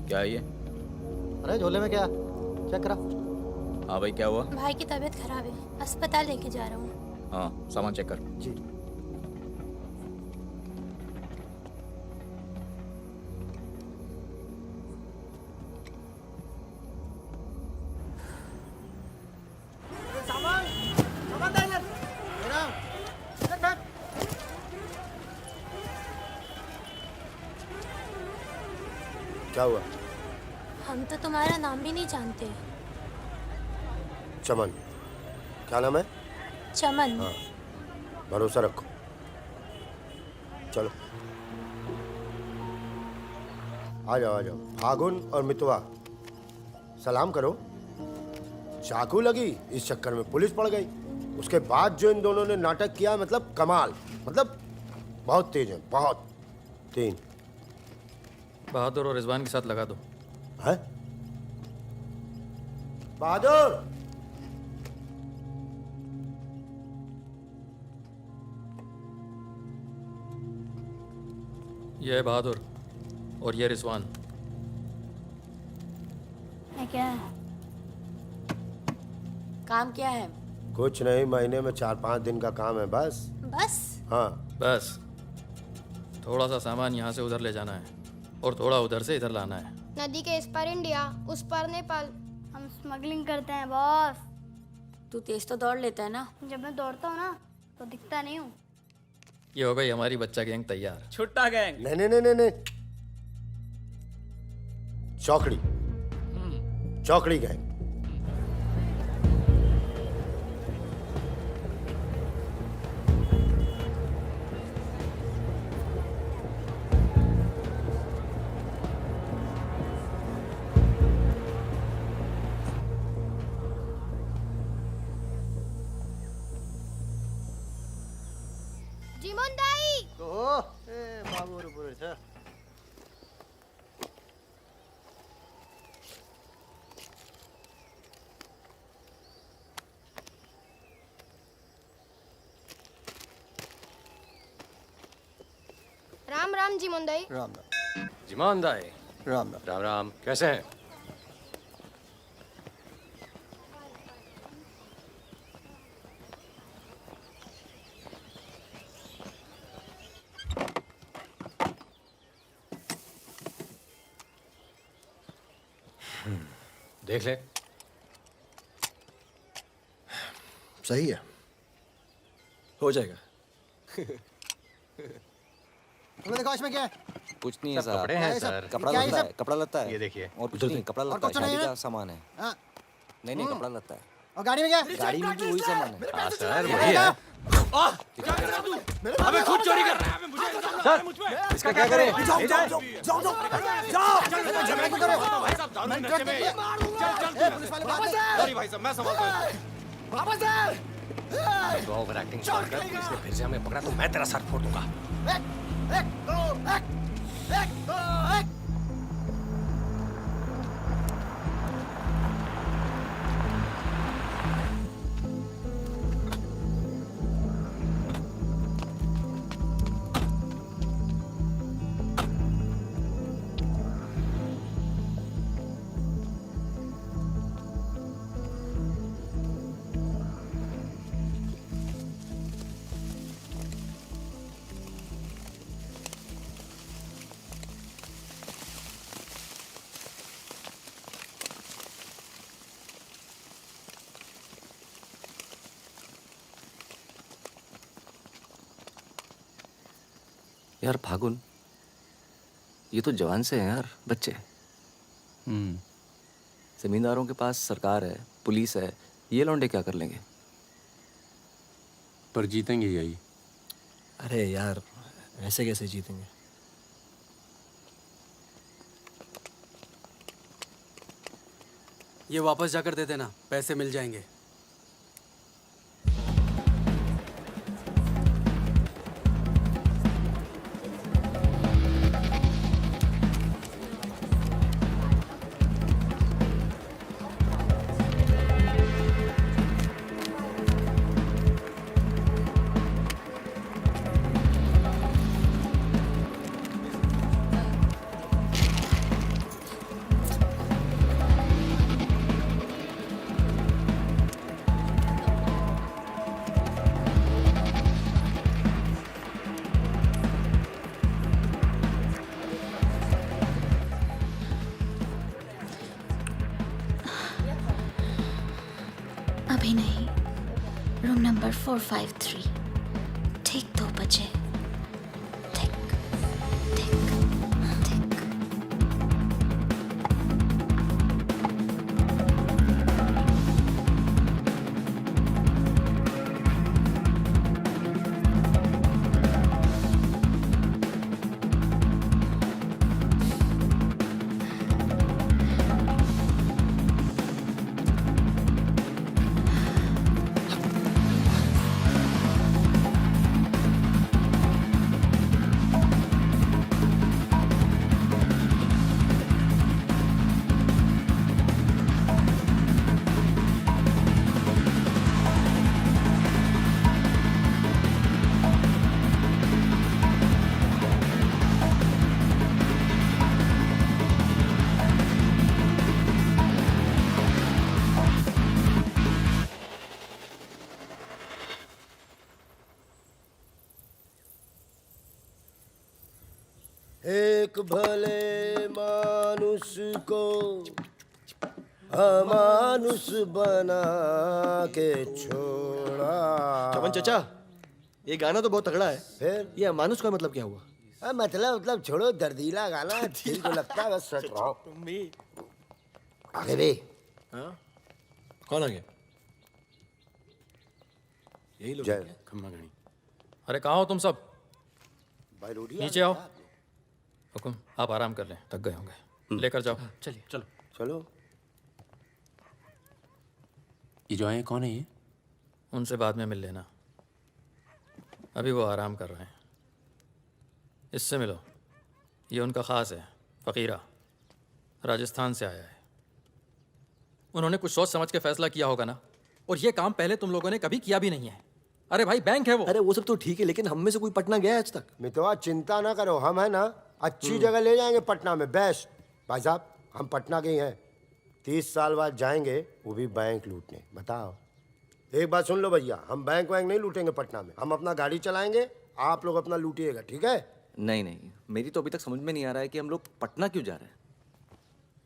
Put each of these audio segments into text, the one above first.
क्या है ये? अरे झोले में क्या? चेक करा। हाँ भाई, क्या हुआ? भाई की तबीयत खराब है, अस्पताल लेके जा रहा हूँ। हाँ, सामान चेक कर। जी। सामान सामान दे इधर। मेरा रख रख। क्या हुआ? हम तो तुम्हारा नाम भी नहीं जानते। चमन। क्या नाम है? चमन। हाँ, भरोसा रखो। चलो आ जाओ आ जाओ। फागुन और मितवा, सलाम करो। चाकू लगी, इस चक्कर में पुलिस पड़ गई। उसके बाद जो इन दोनों ने नाटक किया, मतलब कमाल, मतलब बहुत तेज है, बहुत। 3 बहादुर और रिजवान के साथ लगा दो। है? बहादुर! ये है बहादुर और ये रिजवान। है क्या? काम क्या है? कुछ नहीं, महीने में 4-5 दिन का काम है बस। बस? हाँ। बस थोड़ा सा सामान यहाँ से उधर ले जाना है और थोड़ा उधर से इधर लाना है। नदी के इस पार इंडिया, उस पार नेपाल। हम स्मगलिंग करते हैं बॉस। तू तेज तो दौड़ लेता है ना। जब मैं दौड़ता हूँ ना तो दिखता नहीं हूँ। ये हो गई हमारी बच्चा गैंग तैयार। छुट्टा गैंग। नहीं नहीं नहीं नहीं नहीं, चौकड़ी। चौकड़ी गैंग। जीमोन दाई। बाबू पूरे छ। राम राम जीमोन दाई। राम राम। जिमान दाई। राम राम। राम राम, कैसे हैं? देख ले। सही है, हो जाएगा। तुम्हें देखो इसमें क्या है? कुछ नहीं है सब सर। कपड़े क्या हैं है सब? सर। कपड़ा क्या है लत्ता सब? है, कपड़ा लत्ता है। ये देखिए। और कुछ नहीं, कपड़ा और लत्ता है, कुछ नहीं शादी है? का सामान है। हाँ। नहीं कपड़ा लत्ता है। और गाड़ी में क्या? गाड़ी में भी वही सामान है। हाँ सर, वही है। अबे खुद चोरी कर रहा है। सर, इसका क्या करें? जाओ जाओ जाओ जाओ जाओ जाओ। झगड़ा क्यों कर रहे हो? भाई साहब, दारू नशे में। पुलिस वाले भाग गए। सॉरी भाई साहब, मैं संभालता हूँ। वापस आ। तो ओवर एक्टिंग छोड़ कर पुलिस ने फिर से हमें पकड़ा तो मैं तेरा सर फोड़ दूंगा। एक दो एक। यार फागुन, ये तो जवान से हैं यार, बच्चे। जमींदारों के पास सरकार है, पुलिस है, ये लौंडे क्या कर लेंगे? पर जीतेंगे यही। अरे यार, ऐसे कैसे जीतेंगे? ये वापस जाकर दे देना, पैसे मिल जाएंगे। अभी नहीं, रूम नंबर 453, ठीक 2 बजे। ठीक ठीक ठीक। एक भले मानुष को अमानुष बना के छोड़ा। चमन चचा, ये गाना तो बहुत तगड़ा है। फिर ये अमानुष का मतलब क्या हुआ? मतलब छोड़ो, दर्दीला गाना दिल को लगता है बस सट रहो। आगे भी हाँ? कौन आ गया? यही लोग जय। खम्मा गणी। अरे कहाँ हो तुम सब? भाई रोटी नीचे आओ। हुकुम, आप आराम कर लें, थक गए होंगे। लेकर जाओ। चलिए चलो। चलो। ये जो आए कौन है ये? उनसे बाद में मिल लेना, अभी वो आराम कर रहे हैं। इससे मिलो, ये उनका ख़ास है, फ़कीरा, राजस्थान से आया है। उन्होंने कुछ सोच समझ के फैसला किया होगा ना, और ये काम पहले तुम लोगों ने कभी किया भी नहीं है। अरे भाई, बैंक है वो। अरे वो सब तो ठीक है, लेकिन हम में से कोई पटना गया है आज तक? मितवा चिंता ना करो, हम है ना अच्छी जगह ले जाएंगे पटना में, बेस्ट। भाई साहब, हम पटना के ही हैं, 30 साल बाद जाएंगे, वो भी बैंक लूटने। बताओ, एक बात सुन लो भैया, हम बैंक वैंक नहीं लूटेंगे पटना में, हम अपना गाड़ी चलाएंगे, आप लोग अपना लूटिएगा, ठीक है? नहीं नहीं, मेरी तो अभी तक समझ में नहीं आ रहा है कि हम लोग पटना क्यों जा रहे हैं।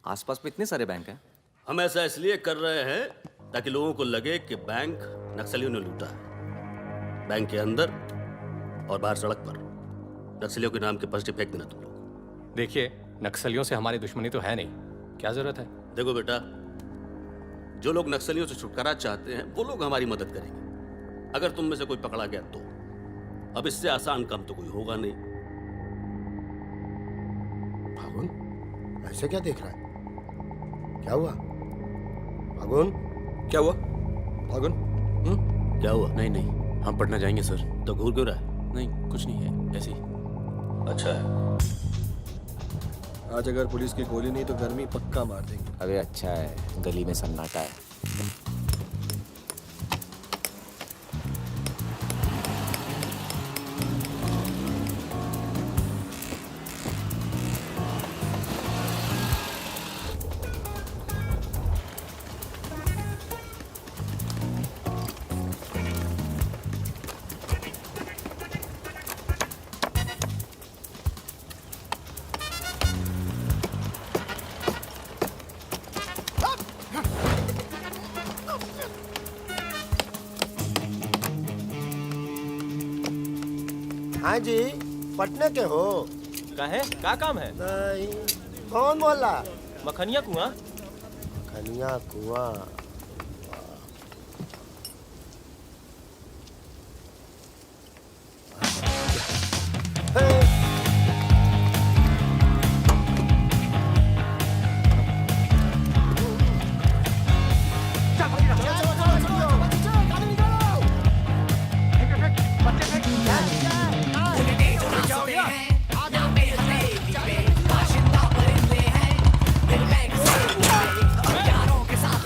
आसपास में इतने सारे बैंक हैं। हम ऐसा इसलिए कर रहे हैं ताकि लोगों को लगे कि बैंक नक्सलियों ने लूटा है। बैंक के अंदर और बाहर सड़क पर नक्सलियों के नाम के पर्चे फेंक देना तुम लोग। देखिए, नक्सलियों से हमारी दुश्मनी तो है नहीं, क्या जरूरत है? देखो बेटा, जो लोग नक्सलियों से छुटकारा चाहते हैं वो लोग हमारी मदद करेंगे। अगर तुम में से कोई पकड़ा गया तो अब इससे आसान काम तो कोई होगा नहीं। फागुन, ऐसे क्या देख रहा है? क्या हुआ फागुन? क्या हुआ फागुन? क्या हुआ? नहीं नहीं, हम पटना जाएंगे सर। तो घूर क्यों रहा है? नहीं, कुछ नहीं है, ऐसे ही। अच्छा है। आज अगर पुलिस की गोली नहीं तो गर्मी पक्का मार देंगे। अरे अच्छा है, गली में सन्नाटा है। हाँ जी, पटना के हो? का है? का काम है? नहीं। कौन बोला? मखनिया कुआं। खनिया कुआं।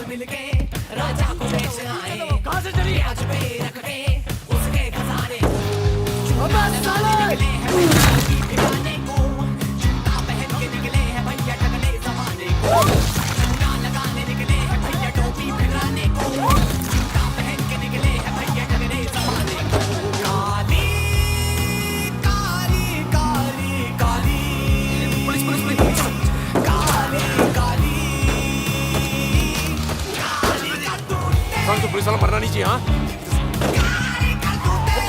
मिल गए तो पुलिस वाला मरना नहीं चाहिए। हाँ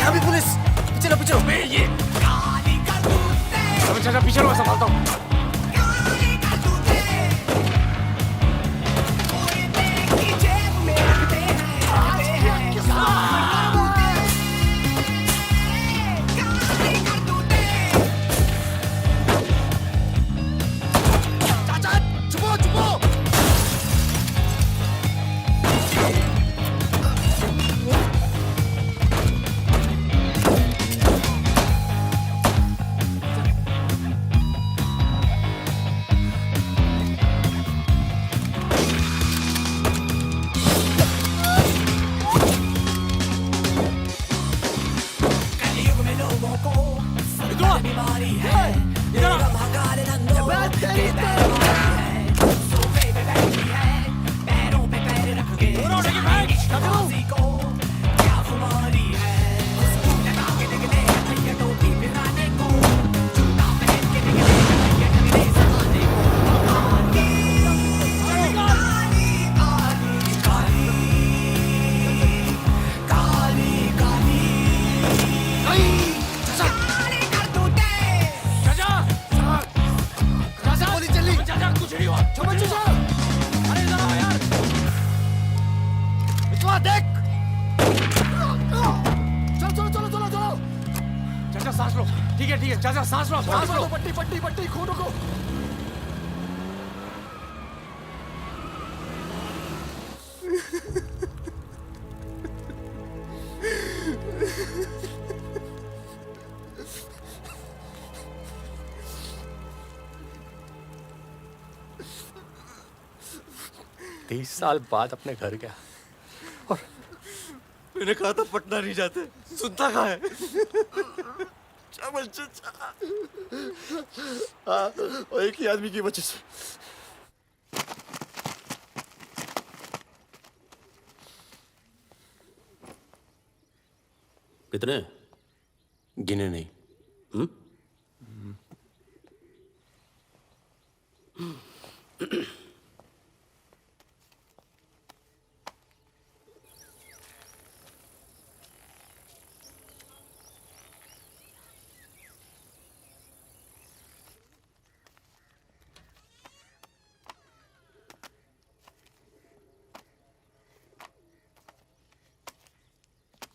अभी पुलिस पीछे लो, पीछे लो। ये अबे चाचा पीछे लो, मैं संभालता हूँ। चाचा सांस लो। ठीक है चाचा सांस लो, सांस लो। पट्टी पट्टी पट्टी, खून को। तीस साल बाद अपने घर गया और मैंने कहा था पटना नहीं जाते, सुनता कहाँ है? चावल चाचा। हाँ, और एक ही आदमी की वजह से। कितने? गिने नहीं।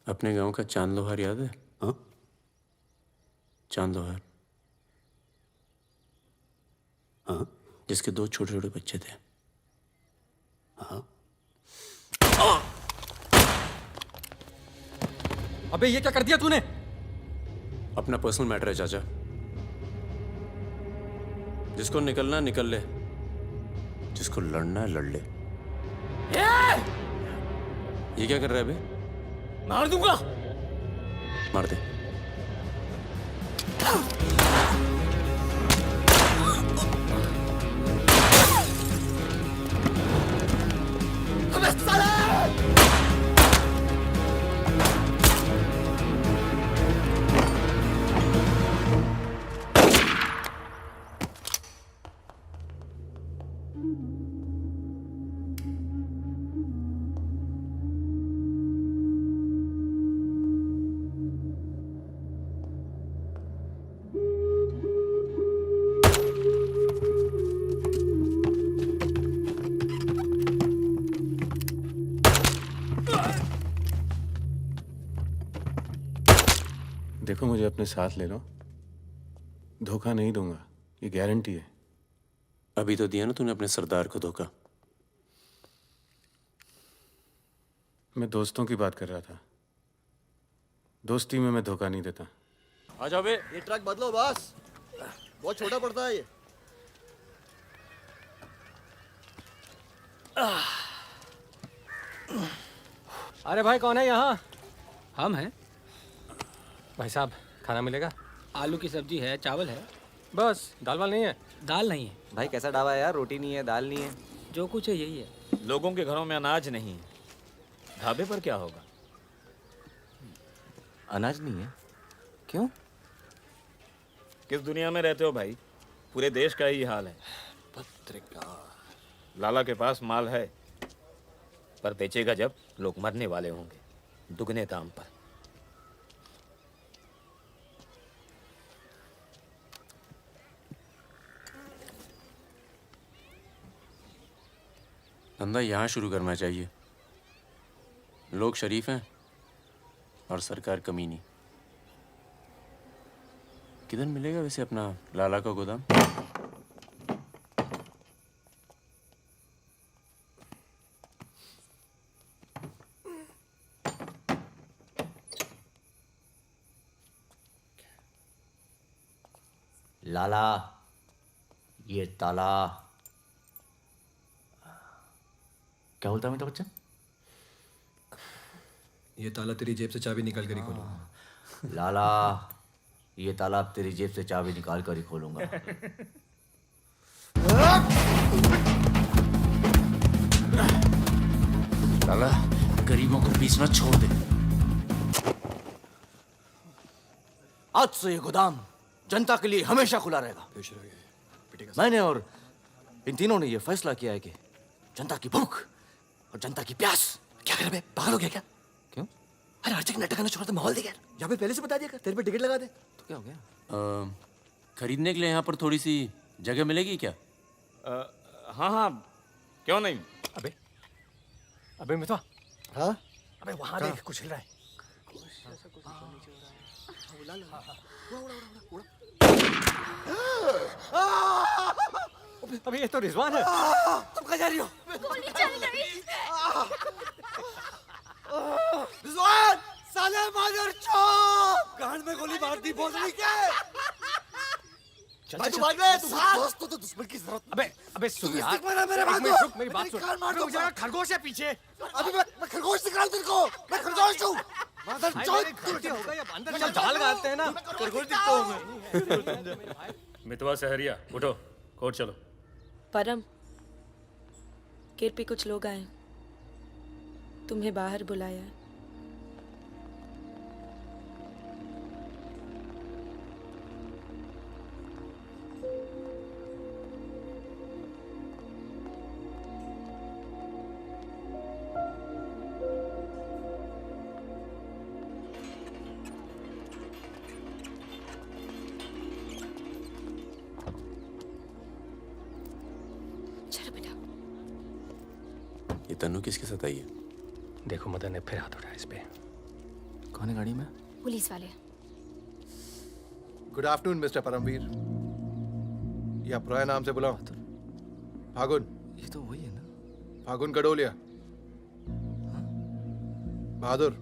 अपने गांव का चांद लोहार याद है? हाँ? चांद लोहार, हाँ? जिसके 2 छोटे छोटे बच्चे थे। हाँ? अबे ये क्या कर दिया तूने? अपना पर्सनल मैटर है चाचा, जिसको निकलना निकल ले, जिसको लड़ना है लड़ ले। ये क्या कर रहा है बे? मार दूंगा। मार दे। देखो मुझे अपने साथ ले लो, धोखा नहीं दूंगा, ये गारंटी है। अभी तो दिया ना तूने अपने सरदार को धोखा। मैं दोस्तों की बात कर रहा था, दोस्ती में मैं धोखा नहीं देता। आ जाओ बे। ये ट्रक बदलो बस, बहुत छोटा पड़ता है ये। अरे भाई कौन है यहाँ? हम हैं। भाई साहब खाना मिलेगा? आलू की सब्जी है, चावल है, बस दाल वाल नहीं है? दाल नहीं है। भाई कैसा ढाबा है यार, रोटी नहीं है, दाल नहीं है। जो कुछ है यही है। लोगों के घरों में अनाज नहीं है, ढाबे पर क्या होगा? अनाज नहीं है? क्यों? किस दुनिया में रहते हो भाई? पूरे देश का ही हाल है। पत्रिका। लाला के पास माल है, पर बेचेगा जब? लोग मरने वाले होंगे दुगने दाम पर। धंधा यहाँ शुरू करना चाहिए। लोग शरीफ हैं और सरकार कमीनी। किधर मिलेगा वैसे अपना लाला का गोदाम? लाला, ये ताला। क्या बोलता है मेरा बच्चा? ये ताला तेरी जेब से चाबी निकाल कर ही खोलूंगा। लाला, ये ताला अब तेरी जेब से चाबी निकाल कर ही खोलूंगा। लाला, गरीबों को बीच में छोड़ दे। आज से ये गोदाम जनता के लिए हमेशा खुला रहेगा। मैंने और इन तीनों ने ये फैसला किया है कि जनता की भूख और जनता की प्यास। क्या कर रहे पागल हो गया क्या? क्यों? अरे हर जगह नाटक करना छोड़ा तो माहौल दे यार। यहाँ पे पहले से बता दिया कर, तेरे पे टिकट लगा दे तो क्या हो गया? खरीदने के लिए यहाँ पर थोड़ी सी जगह मिलेगी क्या? हाँ हाँ, क्यों नहीं। अबे अबे मितवा, हाँ अबे वहां देख कुछ हिल रहा है। अबे ये तो रिजवान है। तुम कहाँ जा रही हो? गोली चल गई। रिजवान, साले मादर चौक! गांड में गोली मार दी, बोल रही क्या? भाई तू भाग ले, तू दोस्त तो दुश्मन की जरूरत। अबे सुन यार, मेरे बात रुक, मेरी बात सुन। रुक जा, खरगोश है पीछे। अभी मैं खरगोश निकाल तेरे को। मैं खरगोश हूँ। मादर चौक! गलती हो गई, अब अंदर चल, जाल लगाते हैं ना। खरगोश दिखता हूँ मैं। मितवा सहरिया, उठो, कोर्ट चलो। परम, गेट पे कुछ लोग आए, तुम्हें बाहर बुलाया है। ये तन्नू किसके साथ आई है? देखो मदन ने फिर हाथ उठाया इस पे। कौन है गाड़ी में? पुलिस वाले। Good afternoon mister Paramveer. या प्रोया नाम से बुलाओ। फागुन। ये तो वही है ना। फागुन गडोलिया। बहादुर,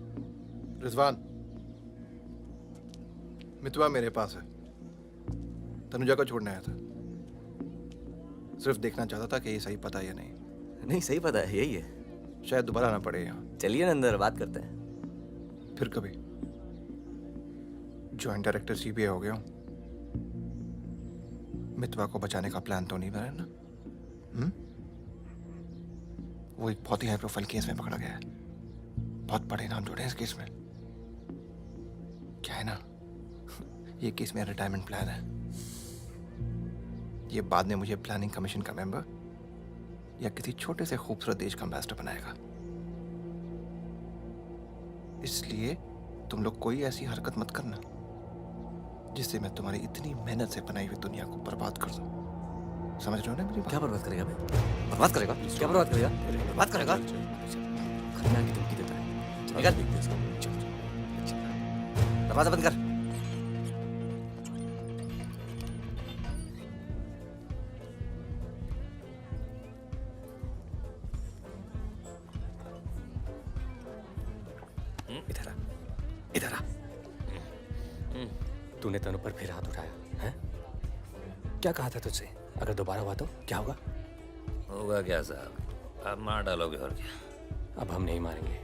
रिजवान। मितवा मेरे पास है। तनुजा को छोड़ने आया था। सिर्फ देखना चाहता था कि ये सही पता है या नहीं। नहीं, सही पता है, यही है। शायद दोबारा ना पड़े यहाँ। चलिए ना अंदर बात करते हैं। फिर कभी। जॉइंट डायरेक्टर सीबीआई हो गया हूँ। मितवा को बचाने का प्लान तो नहीं बना ना? वो एक बहुत ही हाई प्रोफाइल केस में पकड़ा गया है। बहुत बड़े नाम जुड़े हैं इस केस में। क्या है ना, ये केस मेरा रिटायरमेंट प्लान है। ये बाद में मुझे प्लानिंग कमीशन का मेंबर या किसी छोटे से खूबसूरत देश का एम्बेसडर बनाएगा। इसलिए तुम लोग कोई ऐसी हरकत मत करना जिससे मैं तुम्हारी इतनी मेहनत से बनाई हुई दुनिया को बर्बाद कर दूं। समझ रहे हो ना मेरी बात? क्या बर्बाद करेगा बे? बर्बाद करेगा? क्या बर्बाद करेगा? बर्बाद करेगा? खन्ना की धमकी देता है। निकल। दरवाजा बंद कर। इधर आ, इधर आ। तूने तनु पर फिर हाथ उठाया है? क्या कहा था तुझसे? अगर दोबारा हुआ तो क्या होगा? होगा क्या साहब, आप मार डालोगे और क्या? अब हम नहीं मारेंगे।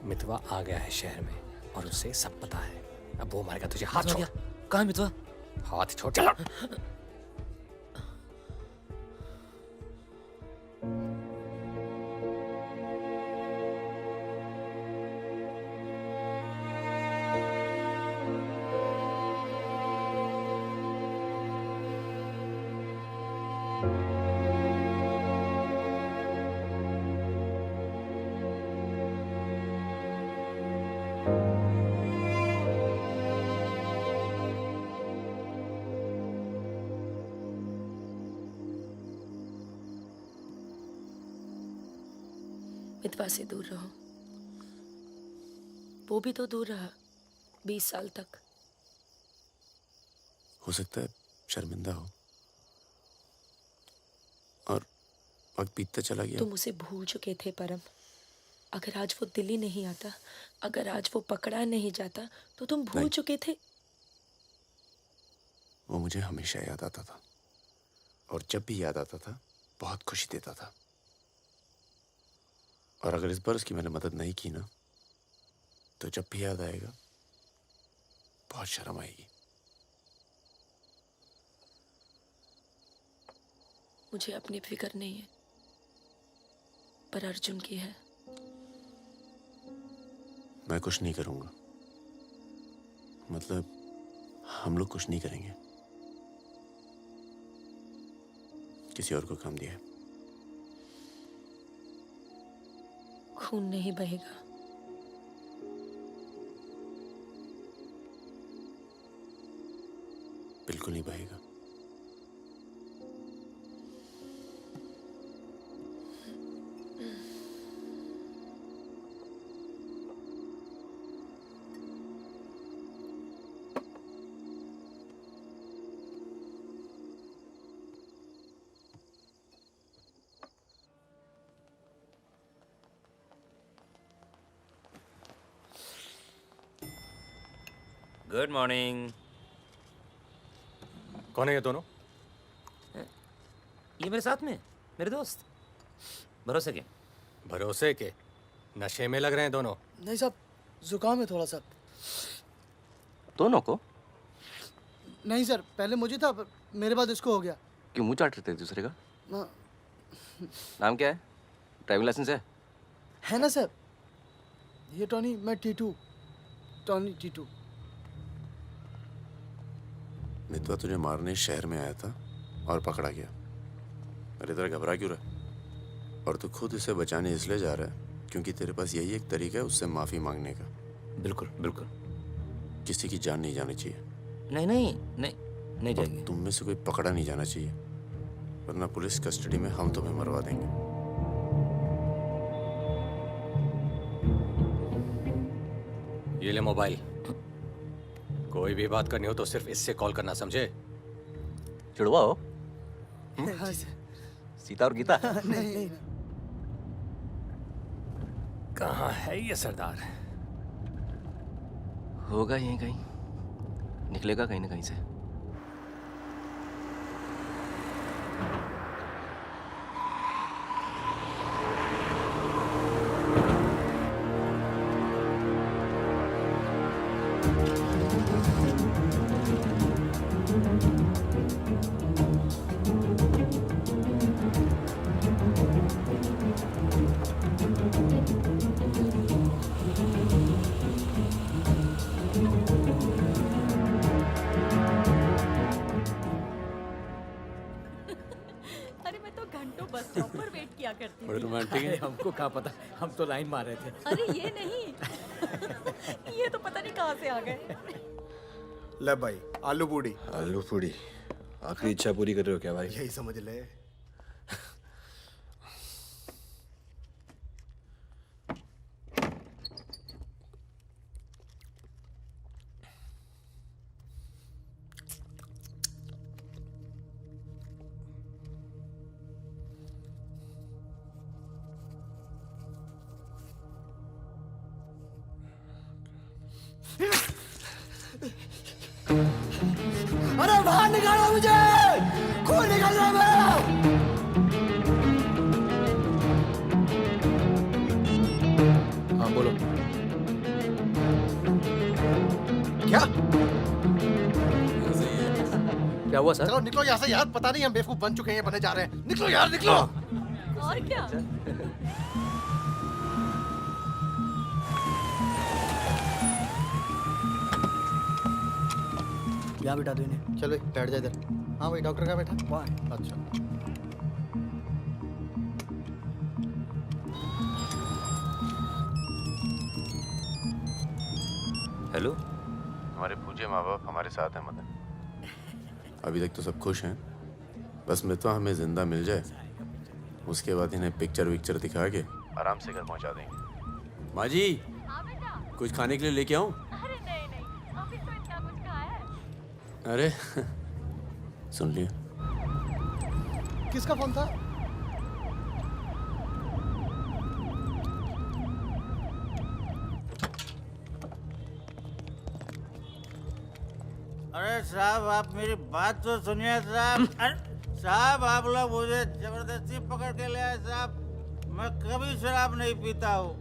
मितवा आ गया है शहर में और उसे सब पता है। अब वो मारेगा तुझे। हाथ छोड़। कहाँ है मितवा? हाथ छोड़। चलो। मितवा से दूर रहो। वो भी तो दूर रहा 20 साल तक। हो सकता है शर्मिंदा हो और वक्त बीतता चला गया। तुम उसे भूल चुके थे परम। अगर आज वो दिल्ली नहीं आता, अगर आज वो पकड़ा नहीं जाता, तो तुम भूल चुके थे। वो मुझे हमेशा याद आता था और जब भी याद आता था बहुत खुशी देता था। और अगर इस बार उसकी मैंने मदद नहीं की ना, तो जब भी याद आएगा बहुत शर्म आएगी। मुझे अपनी फिक्र नहीं है, पर अर्जुन की है। मैं कुछ नहीं करूंगा, मतलब हम लोग कुछ नहीं करेंगे। किसी और को काम दिया है। खून नहीं बहेगा। बिल्कुल नहीं बहेगा। Good morning. कौन है ये दोनों? ये मेरे साथ में मेरे दोस्त भरोसे के। भरोसे के? नशे में लग रहे हैं दोनों। नहीं साहब, जुकाम है थोड़ा सा। दोनों को? नहीं सर, पहले मुझे था, पर मेरे बाद इसको हो गया। क्यों मुंह चाट रहे थे एक दूसरे का? ना, नाम क्या है? ड्राइविंग लाइसेंस है ना सर? ये टॉनी, मैं टीटू। टॉनी टीटू। मितवा तुझे मारने शहर में आया था और पकड़ा गया। अरे तेरा घबरा क्यों रहा? और तू खुद इसे बचाने इसलिए जा रहा है क्योंकि तेरे पास यही एक तरीका है उससे माफी मांगने का। बिल्कुल बिल्कुल। किसी की जान नहीं जानी चाहिए। नहीं नहीं नहीं नहीं जाएगी। तुम में से कोई पकड़ा नहीं जाना चाहिए, वरना पुलिस कस्टडी में हम तुम्हें मरवा देंगे। ये ले मोबाइल। कोई भी बात करनी हो तो सिर्फ इससे कॉल करना, समझे? जुड़वा हो? हाँ सर। सीता और गीता? नहीं। कहाँ है ये सरदार? होगा यहीं कहीं, निकलेगा कहीं ना कहीं से। अरे मैं तो घंटों बस स्टॉप पर वेट किया करती बड़े थी। रोमांटिक है। हमको क्या पता, हम तो लाइन मार रहे थे। अरे ये नहीं ये तो पता नहीं कहाँ से आ गए। ले भाई, आलू पूड़ी। आलू पूड़ी? आखिरी इच्छा पूरी कर रहे हो क्या भाई? यही समझ ले। अरे बाहर निकालो मुझे, खून निकल रहा है मेरा। हाँ बोलो। क्या? क्या हुआ सर? चलो निकलो यहाँ से यार, पता नहीं हम बेवकूफ बन चुके हैं, बने जा रहे हैं। निकलो यार, निकलो। और क्या? यहाँ बिठा दो इन्हें। चलो बैठ जा इधर। हाँ भाई, डॉक्टर का बैठा? वहाँ। अच्छा। हेलो। हमारे पूज्य माँ बाप हमारे साथ हैं मदन। अभी तक तो सब खुश हैं, बस मितवा हमें जिंदा मिल जाए, उसके बाद इन्हें पिक्चर विक्चर दिखा के आराम से घर पहुंचा देंगे। माँ जी, कुछ खाने के लिए लेके आऊं? अरे नहीं ऑफिस तो इतना कुछ खाया है। अरे सुन लिया। किसका फोन था? अरे साहब, आप मेरी बात तो सुनिए साहब। अरे साहब, आप लोग मुझे जबरदस्ती पकड़ के ले आए साहब। मैं कभी शराब नहीं पीता हूँ।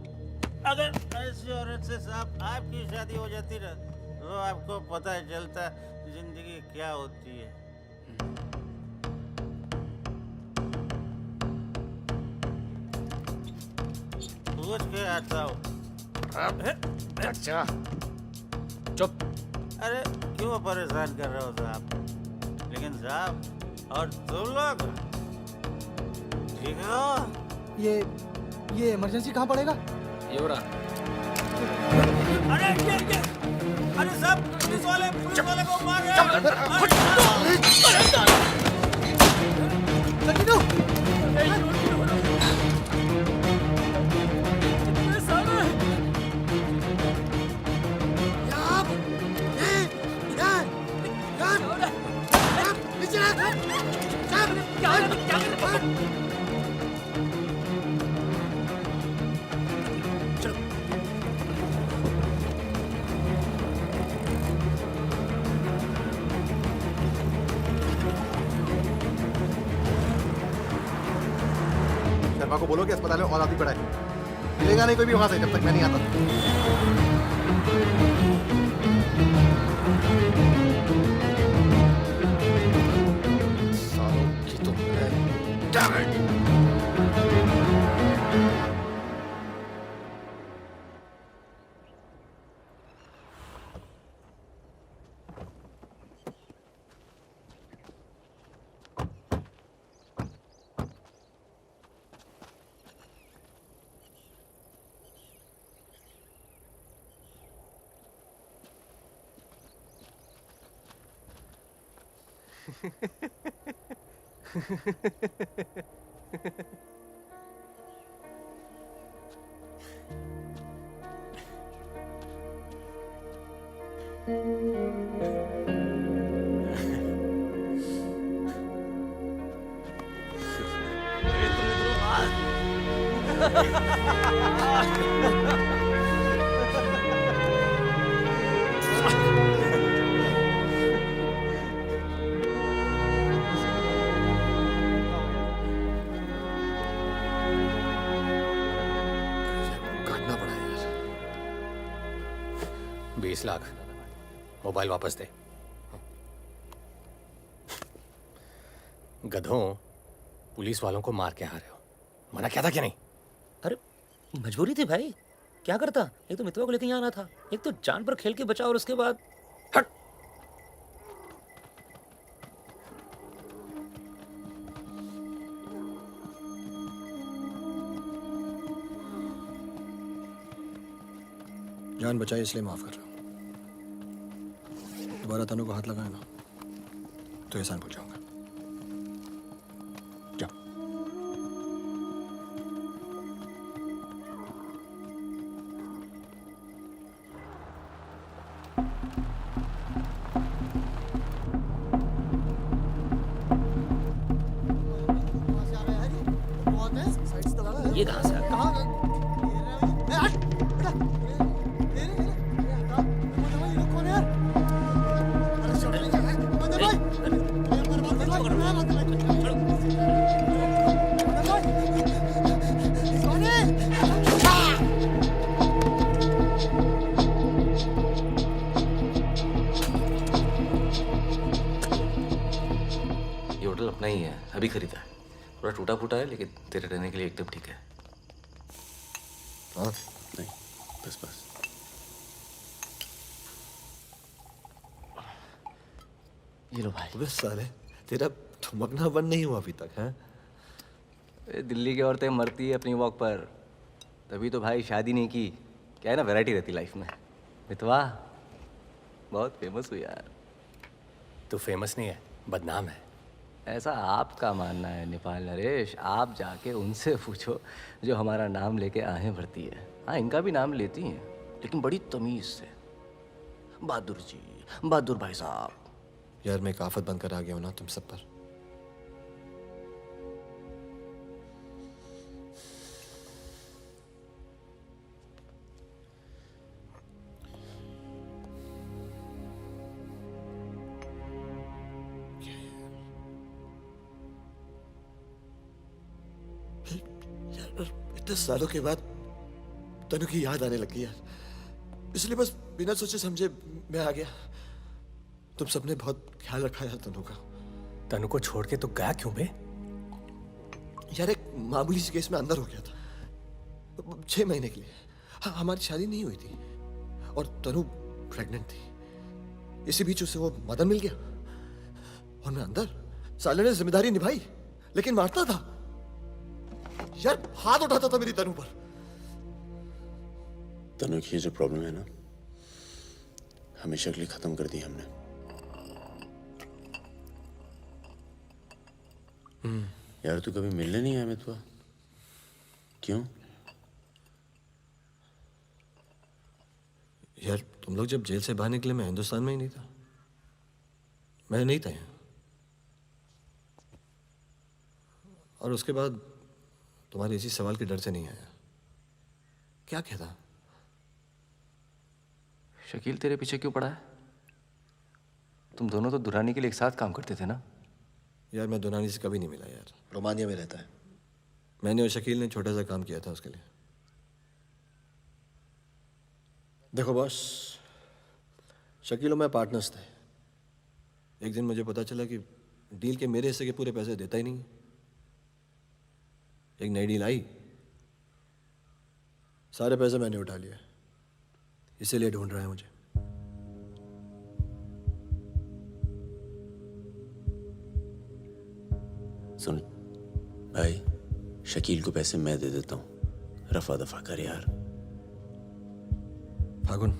अगर ऐसी औरत से साहब आपकी शादी हो जाती ना, तो आपको पता चलता जिंदगी क्या होती है। पूछ के आता हूँ। अच्छा चुप। अरे क्यों परेशान कर रहे हो साहब? लेकिन साहब, और तुम लोग ठीक हो? ये इमरजेंसी कहाँ पड़ेगा? ये हो रहा। अरे साहब, पुलिस वाले को मार रहे शर्मा को बोलो कि अस्पताल में और आदमी पड़ा है। मिलेगा नहीं कोई भी वहां से जब तक मैं नहीं आता। सालों की तो Damn it! काटना पड़ा यार। 20 लाख मोबाइल वापस दे। गधों, पुलिस वालों को मार के आ रहे हो, मना क्या था कि नहीं? अरे मजबूरी थी भाई, क्या करता। एक तो मितवा को लेके यहाँ आना था, एक तो जान पर खेल के बचा, और उसके बाद हट। जान बचाई इसलिए माफ कर रहा हूँ। दोबारा तनु को हाथ लगाए ना तो एहसान भूल जाऊंगा। जाओ। ये कहाँ से आ गया? ये होटल अपना ही है, अभी खरीदा है। थोड़ा टूटा फूटा है लेकिन तेरे रहने के लिए एकदम ठीक है। हाँ नहीं, बस ये लो भाई। अबे साले, तेरा थमकना बंद नहीं हुआ अभी तक है? दिल्ली की औरतें मरती है अपनी वॉक पर, तभी तो भाई शादी नहीं की। क्या है ना, वैरायटी रहती लाइफ में। मितवा बहुत फेमस हुई यार। तू फेमस नहीं है, बदनाम है। ऐसा आपका मानना है नेपाल नरेश। आप जाके उनसे पूछो जो हमारा नाम लेके आहें भरती है। हाँ, इनका भी नाम लेती हैं, लेकिन बड़ी तमीज से। बहादुर जी, बहादुर भाई साहब। यार मैं एक आफत बनकर आ गया हूं ना तुम सब पर। इतने सालों के बाद तनु की याद आने लगी यार, इसलिए बस बिना सोचे समझे मैं आ गया। तुम सबने बहुत ख्याल रखा यार तनु का। तनु को छोड़ के तो गया क्यों बे? यार एक मामूली सी केस में अंदर हो गया था 6 महीने के लिए। हाँ, हमारी शादी नहीं हुई थी और तनु प्रेग्नेंट थी। इसी बीच उसे वो मदन मिल गया और मैं अंदर। साले ने जिम्मेदारी निभाई लेकिन मारता था यार, हाथ उठाता था मेरी तनु पर। तनु की जो प्रॉब्लम है ना, हमेशा के लिए खत्म कर दी हमने। यार तू कभी मिलने नहीं आया मितवा? क्यों? यार तुम लोग जब जेल से बाहर निकले मैं हिंदुस्तान में ही नहीं था। मैं नहीं था यहाँ। और उसके बाद तुम्हारे इसी सवाल के डर से नहीं आया। क्या कहता? शकील तेरे पीछे क्यों पड़ा है? तुम दोनों तो दुरानी के लिए एक साथ काम करते थे ना? यार मैं दुरानी से कभी नहीं मिला यार, रोमानिया में रहता है। मैंने और शकील ने छोटा सा काम किया था उसके लिए। देखो बॉस, शकील और मैं पार्टनर्स थे। एक दिन मुझे पता चला कि डील के मेरे हिस्से के पूरे पैसे देता ही नहीं। एक नई डील आई, सारे पैसे मैंने उठा लिए, इसीलिए ढूंढ रहा है मुझे। सुन भाई, शकील को पैसे मैं दे देता हूँ, रफा दफा कर यार। फागुन,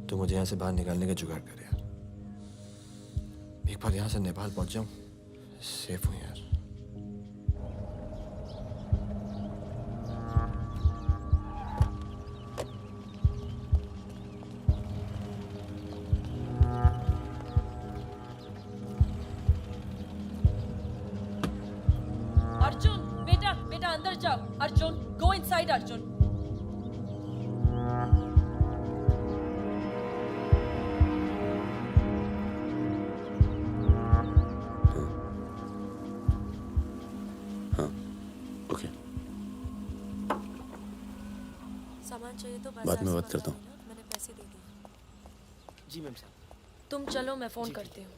तू मुझे यहाँ से बाहर निकालने का जुगाड़ कर यार। एक बार यहाँ से नेपाल पहुंच जाऊं, सेफ हूँ यार। अर्जुन, बेटा बेटा अंदर जाओ। Arjun, go inside Arjun. सामान चाहिए तो बाद में बात करता हूँ। मैंने पैसे दे दिए। जी मैम साहब। तुम चलो, मैं फोन करती हूँ।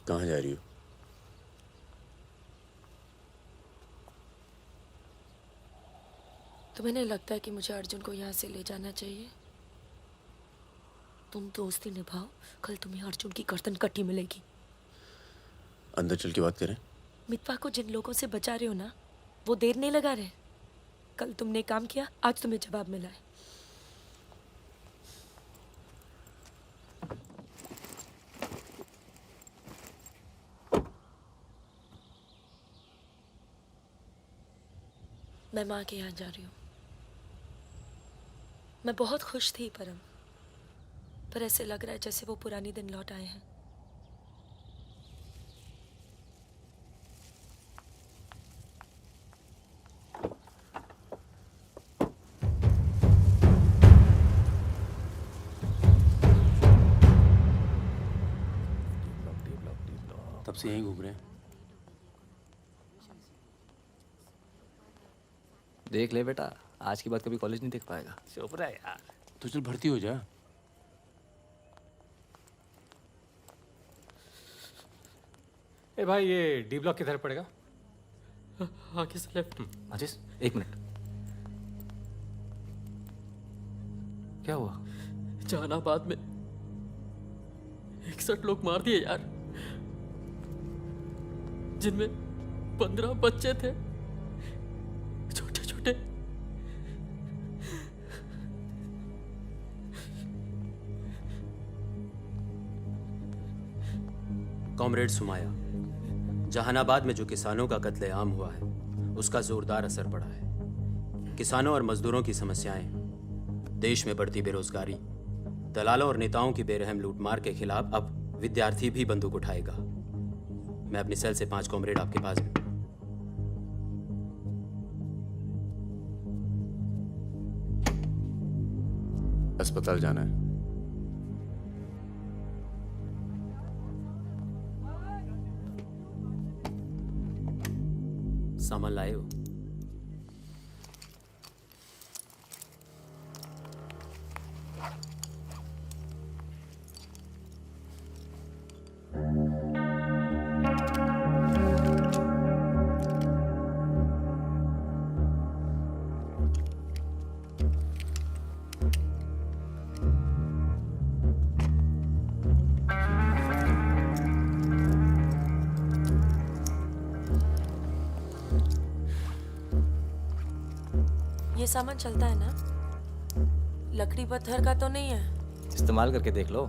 कहाँ जा रही हो? तुम्हें नहीं लगता है कि मुझे अर्जुन को यहाँ से ले जाना चाहिए? तुम दोस्ती निभाओ, कल तुम्हें अर्जुन की गर्दन कटी मिलेगी। अंदर चल के बात करें। मितवा को जिन लोगों से बचा रहे हो ना, वो देर नहीं लगा रहे। कल तुमने काम किया, आज तुम्हें जवाब मिला है। मैं माँ के यहाँ जा रही हूँ। मैं बहुत खुश थी परम, पर ऐसे लग रहा है जैसे वो पुरानी दिन लौट आए हैं। तब से यहीं घूम रहे हैं। देख ले बेटा, आज के बाद कभी कॉलेज नहीं देख पाएगा। चुप रहा यार। तो चल भर्ती हो जा। ए भाई, ये डी ब्लॉक किधर पड़ेगा? आगे से लेफ्ट। आजिस, एक मिनट। क्या हुआ? जहानाबाद में 61 लोग मार दिए यार, जिनमें 15 बच्चे थे, छोटे छोटे। कॉमरेड सुमाया, जहानाबाद में जो किसानों का कत्लेआम हुआ है उसका जोरदार असर पड़ा है। किसानों और मजदूरों की समस्याएं, देश में बढ़ती बेरोजगारी, दलालों और नेताओं की बेरहम लूटमार के खिलाफ अब विद्यार्थी भी बंदूक उठाएगा। मैं अपनी सेल से 5 कॉमरेड आपके पास हूं। अस्पताल जाना है। सामान लाए हो? ये सामान चलता है ना? लकड़ी पत्थर का तो नहीं है? इस्तेमाल करके देख लो।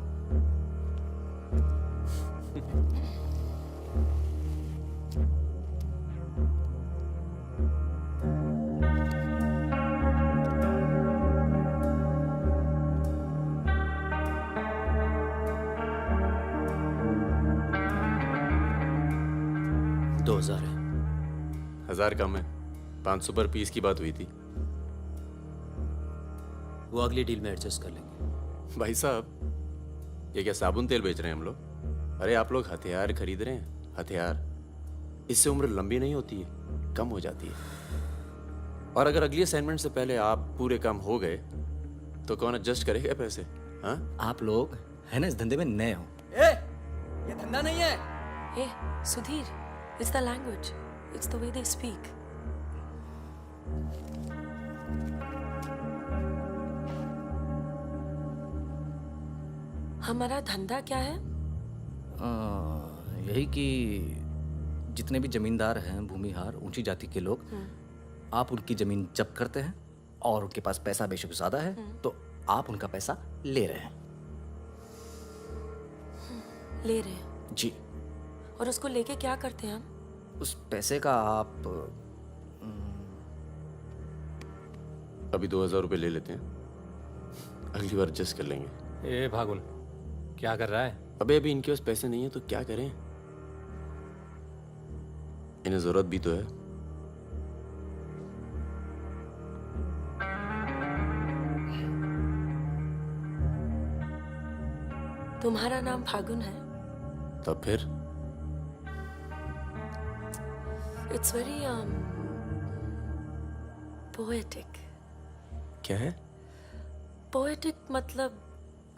दो 2000 है। 1000 कम है, 500 पर पीस की बात हुई थी। वो अगली डील में एडजस्ट कर लेंगे। भाई साहब, ये क्या साबुन तेल बेच रहे हैं हम लोग? अरे आप लोग हथियार खरीद रहे हैं, हथियार। इससे उम्र लंबी नहीं होती है, कम हो जाती है। और अगर अगली असाइनमेंट से पहले आप पूरे काम हो गए तो कौन एडजस्ट करेगा पैसे? हाँ, आप लोग है ना इस धंधे में नए हो। ये धंधा नहीं है। Hey, Sudhir, it's the language. It's the way they speak. हमारा धंधा क्या है? यही कि जितने भी जमींदार हैं, भूमिहार, ऊंची जाति के लोग, आप उनकी जमीन जब्त करते हैं और उनके पास पैसा बेशक ज्यादा है तो आप उनका पैसा ले रहे हैं। ले रहे हैं? जी। और उसको लेके क्या करते हैं हम? उस पैसे का आप अभी 2000 रुपये ले लेते हैं, अगली बार एडजस्ट कर लेंगे। ए भागुन, क्या कर रहा है? अभी इनके पास पैसे नहीं है तो क्या करें? इन्हें जरूरत भी तो है। तुम्हारा नाम फागुन है? तब फिर It's very poetic. क्या है? Poetic मतलब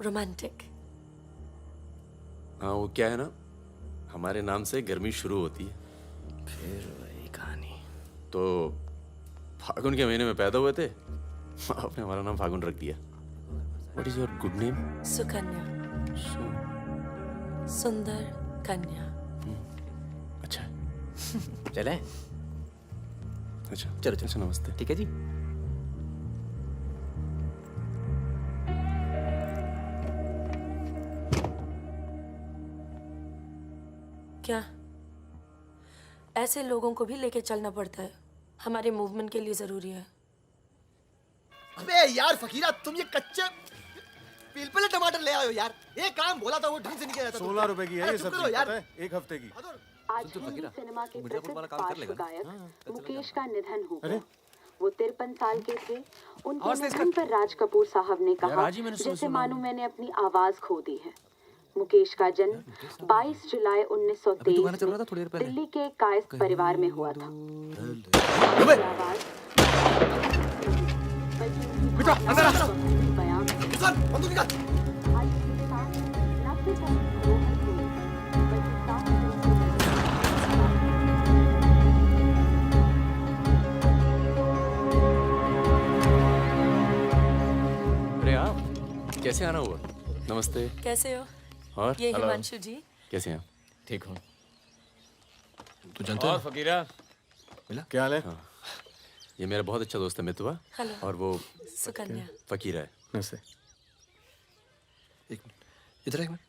romantic. हाँ, वो क्या है ना, हमारे नाम से गर्मी शुरू होती है। फिर वही कहानी। तो फागुन के महीने में पैदा हुए थे, आपने हमारा नाम फागुन रख दिया। What is your good name? Sukanya. सुंदर कन्या। अच्छा। चलें? अच्छा चलो अच्छा, नमस्ते। ठीक है जी। क्या ऐसे लोगों को भी लेके चलना पड़ता है? हमारे मूवमेंट के लिए जरूरी है। अबे यार फकीरा, तुम ये कच्चे पिलपिले टमाटर ले आयो यार। ये काम बोला था वो ढंग से नहीं किया जाता। 16 रुपए की है ये चुप करो सब्जी, यार। पता है? एक हफ्ते की। आज हिंदी सिनेमा के प्रसिद्ध पार्श्व गायक मुकेश का निधन हो गया। वो 53 साल के थे। उनके निधन पर राज कपूर साहब ने कहा, जैसे मानो मैंने अपनी आवाज खो दी है। मुकेश का जन्म 22 जुलाई 1923 में दिल्ली के कायस्थ परिवार में हुआ था। अरे आप कैसे आना हुआ? नमस्ते। कैसे हो? और ये हिमांशु जी। कैसे हैं? ठीक हूँ। तू जानता और है? फकीरा, मिला? क्या हाल है? ये मेरा बहुत अच्छा दोस्त है मितवा। हेलो। और वो सुकन्या। फकीरा है। नमस्ते। एक मिनट, इधर एक मिनट,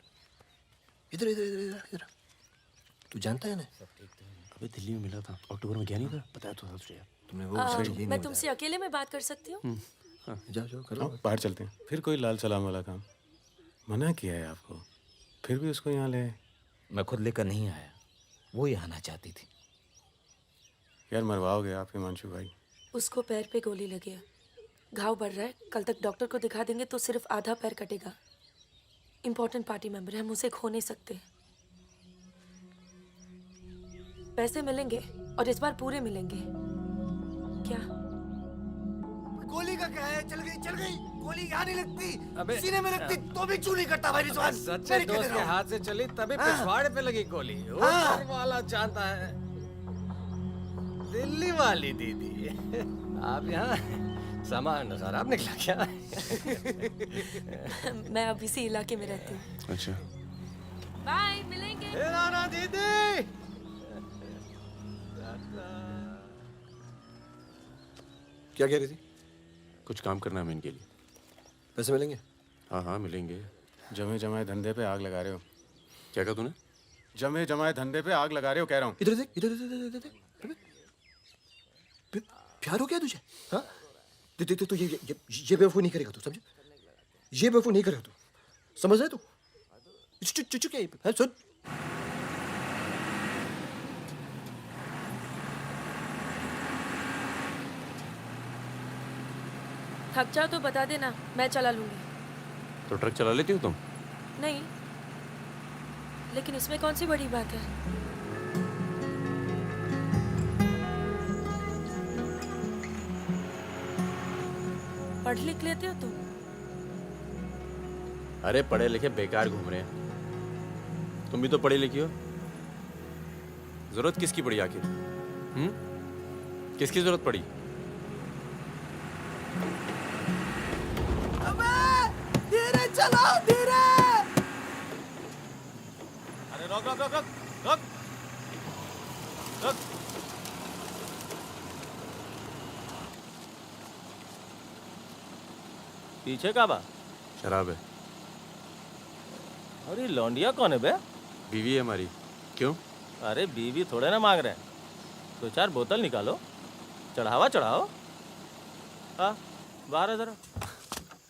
इधर इधर इधर इधर इधर। तू जानता है ना? अबे दिल्ली में मिला था, अक्टूबर में गया नहीं था, बताया तो था तुझे। तुमने मैं तुमसे अकेले में बात कर सकती हूँ? जाओ जाओ करो। बाहर चलते हैं। फिर कोई लाल सलाम वाला काम। मना किया है आपको, फिर भी उसको यहाँ ले आए। मैं खुद लेकर नहीं आया, वो ही आना चाहती थी। यार मरवाओगे आप हिमांशु भाई। उसको पैर पे गोली लगी है, घाव बढ़ रहा है। कल तक डॉक्टर को दिखा देंगे तो सिर्फ आधा पैर कटेगा। इम्पोर्टेंट पार्टी मेंबर है, हम उसे खो नहीं सकते। पैसे मिलेंगे और इस बार पूरे मिलेंगे। क्या गोली का क्या है? चल गई गोली यहाँ नहीं लगती, सीने में लगती तो भी चू नहीं करता भाई रिजवान। सच्चे दोस्त के हाथ से चली तभी पिछवाड़े पे लगी गोली। ऊपर वाला जानता है। दिल्ली वाली दीदी, आप यहाँ सामान खराब निकला क्या? मैं अब इसी इलाके में रहती हूँ। अच्छा, बाय, मिलेंगे। ना दीदी। क्या कह रही थी? कुछ काम करना है इनके लिए। पैसे मिलेंगे? हाँ मिलेंगे। जमे जमाए धंधे पे आग लगा रहे हो। क्या कहा तूने? जमे जमाए धंधे पे आग लगा रहे हो कह रहा हूँ। इधर देख, इधर देख। प्यार हो गया तुझे? हाँ? तो ये बेवकूफ़ नहीं करेगा तू, समझे? ये बेवकूफ़ नहीं करेगा तू, समझ रहा है तू? चुप क्या है? सुन, थक जाओ तो बता देना, मैं चला लूंगी। तो ट्रक चला लेती हो तुम? नहीं, लेकिन इसमें कौन सी बड़ी बात है? पढ़ लिख लेते हो तुम? अरे पढ़े लिखे बेकार घूम रहे हैं। तुम भी तो पढ़ी लिखी हो। जरूरत किसकी पड़ी आखिर? किसकी जरूरत पड़ी? धीरे चलाओ, धीरे। अरे रोक। पीछे का बा? शराब है। अरे लौंडिया कौन है बे? बीवी है हमारी। क्यों? अरे बीवी थोड़े ना मांग रहे हैं, 2-4 बोतल निकालो, चढ़ावा चढ़ाओ। हाँ, बाहर है जरा।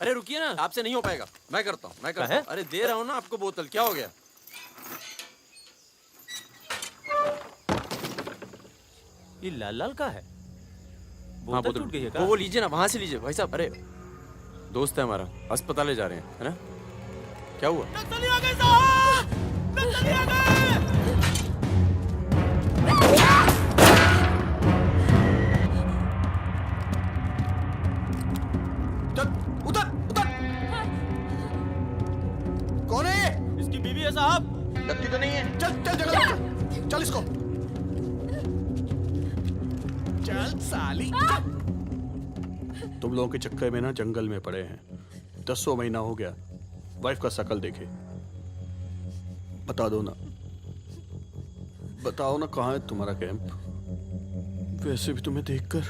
अरे रुकिए ना, आपसे नहीं हो पाएगा। मैं करता हूँ। अरे दे रहा हूँ ना आपको बोतल, क्या हो गया? ये लाल का है? हाँ, बोतल टूट गई है क्या? वो लीजिए ना, वहां से लीजिए भाई साहब। अरे दोस्त है हमारा, अस्पताल ले जा रहे हैं, है ना? क्या हुआ? नक्सली आ गए साहब! नक्सली आ गए! उधर! कौन है? इसकी बीवी है साहब। लगती तो नहीं है। चल जगह, चल इसको। चल साली। तुम लोगों के चक्कर में ना जंगल में पड़े हैं। 10 महीना हो गया, वाइफ का शकल देखे। बता दो ना, बताओ ना कहाँ है तुम्हारा कैंप? वैसे भी तुम्हें देखकर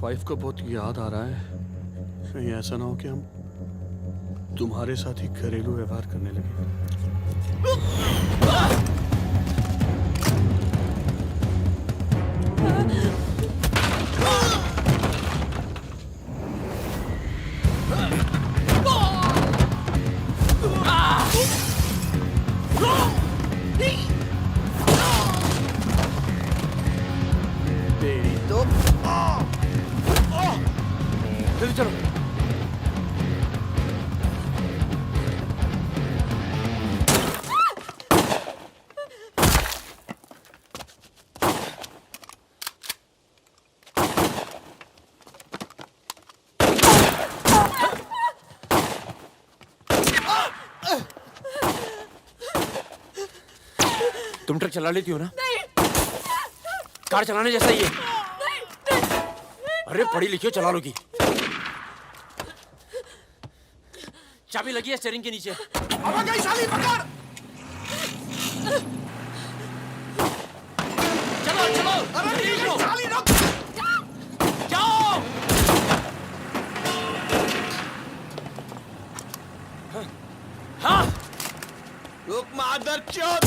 वाइफ का बहुत याद आ रहा है। कहीं ऐसा ना हो कि हम तुम्हारे साथ ही घरेलू व्यवहार करने लगे। तेरी तो जल्दी चलो। तुम ट्रक चला लेती हो ना? कार चलाने जैसा ही है। अरे पढ़ी लिखी हो, चला लोगी। चाबी लगी है स्टीयरिंग के नीचे। अब गई साली, पकड़। चलो। अरे निकलो। साली रुक। जाओ। हाँ। रुक मादर चोद।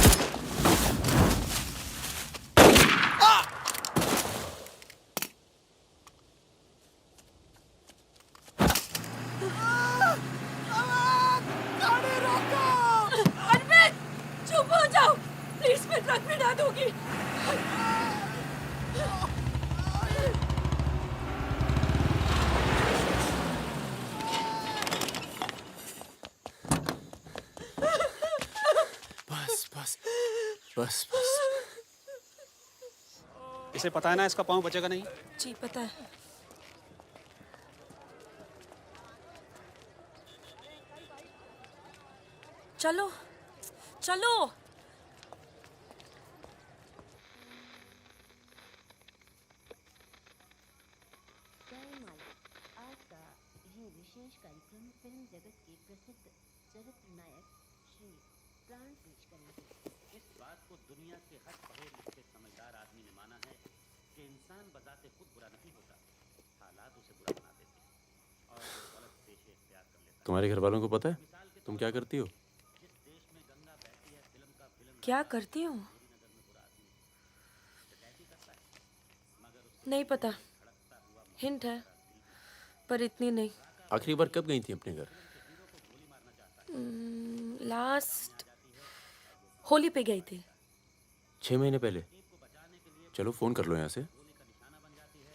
इसे पता है ना इसका पाँव बचेगा नहीं। जी पता है। चलो चलो। आज का ये विशेष कार्यक्रम फिल्म जगत के प्रसिद्ध चरित्र नायक श्री प्राण पेश करेंगे। इस बात को दुनिया के हर पढ़े लिखे समझदार आदमी ने माना है कि इंसान बजाते खुद बुरा नहीं होता, हालात उसे बुरा बना देते हैं और वो गलत पेशे इख्तियार कर लेता है। तुम्हारे घर वालों को पता है तुम क्या करती हो? क्या करती हूँ? नहीं पता, हिंट है पर इतनी नहीं। आखिरी बार कब गई थी अपने घर? लास्ट होली पे गई थी। 6 महीने पहले। चलो फोन कर लो यहाँ से।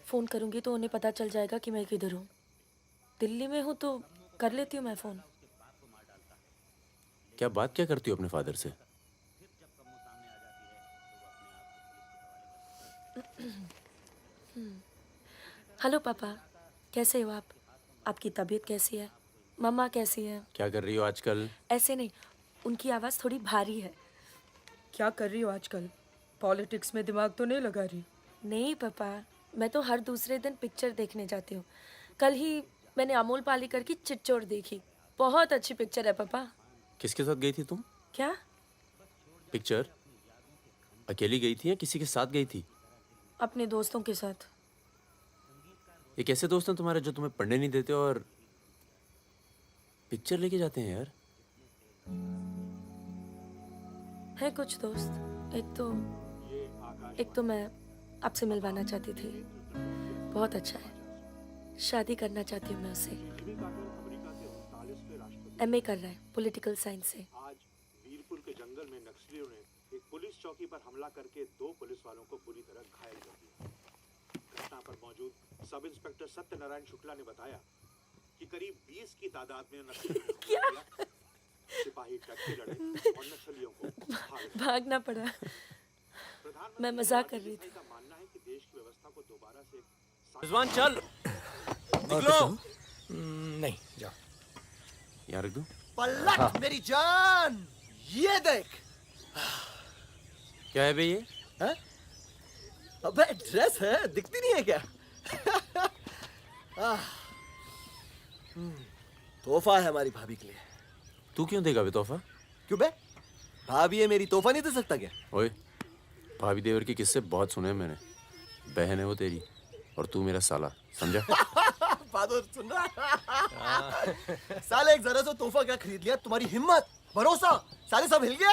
फोन करूंगी तो उन्हें पता चल जाएगा कि मैं किधर हूँ। दिल्ली में हूँ तो कर लेती हूँ मैं फोन। क्या बात क्या करती हो अपने फादर से? हेलो पापा, कैसे हो आप? आपकी तबीयत कैसी है? मम्मा कैसी है? क्या कर रही हो आजकल? ऐसे नहीं, उनकी आवाज़ थोड़ी भारी है। क्या कर रही हो आजकल? पॉलिटिक्स में दिमाग तो नहीं लगा रही? नहीं पापा, मैं तो हर दूसरे दिन पिक्चर देखने जाती हूँ। कल ही मैंने अमोल पालेकर की चिट्चोर देखी। बहुत अच्छी पिक्चर है पापा। किसके साथ गई थी तुम? क्या? पिक्चर अकेली गई थी या किसी के साथ गई थी? अपने दोस्तों के साथ। ये कैसे दोस्त हैं तुम्हारे जो तुम्हें पढ़ने नहीं देते और पिक्चर लेके जाते हैं यार? है कुछ दोस्त। एक तो मैं आपसे मिलवाना चाहती थी। बहुत अच्छा है। शादी करना चाहती हूँ मैं उससे। MA कर रहा है पॉलिटिकल साइंस से। आज वीरपुर के जंगल में नक्सलियों ने एक पुलिस चौकी पर हमला करके 2 पुलिस वालों को बुरी तरह घायल कर दिया। घटना पर मौजूद सब इंस्पेक्टर सत्यनारायण शुक्ला ने बताया कि करीब 20 की तादाद में नक्सलियों सिपाही टक्के लड़े और नक्सलियों को भागना पड़ा। मैं मजाक कर रही थी। मानना है कि देश की व्यवस्था को दोबारा से रिजवान चल निकलो। नहीं जाओ। यहाँ रख दो। पलट मेरी जान, ये देख। क्या है बे ये? है? अबे ड्रेस है, दिखती नहीं है क्या? तोहफा है हमारी भाभी के लिए। तू क्यों देगा बे तोहफा? क्यों बे? भाभी है मेरी, तोहफा नहीं दे सकता क्या? ओए, भाभी देवर के किस्से बहुत सुने हैं मैंने। बहन है वो तेरी और तू मेरा साला, समझा? बहादुर सुन रहा? साले एक जरा सा तोहफा क्या खरीद लिया? तुम्हारी हिम्मत, भरोसा, साले सब हिल गया।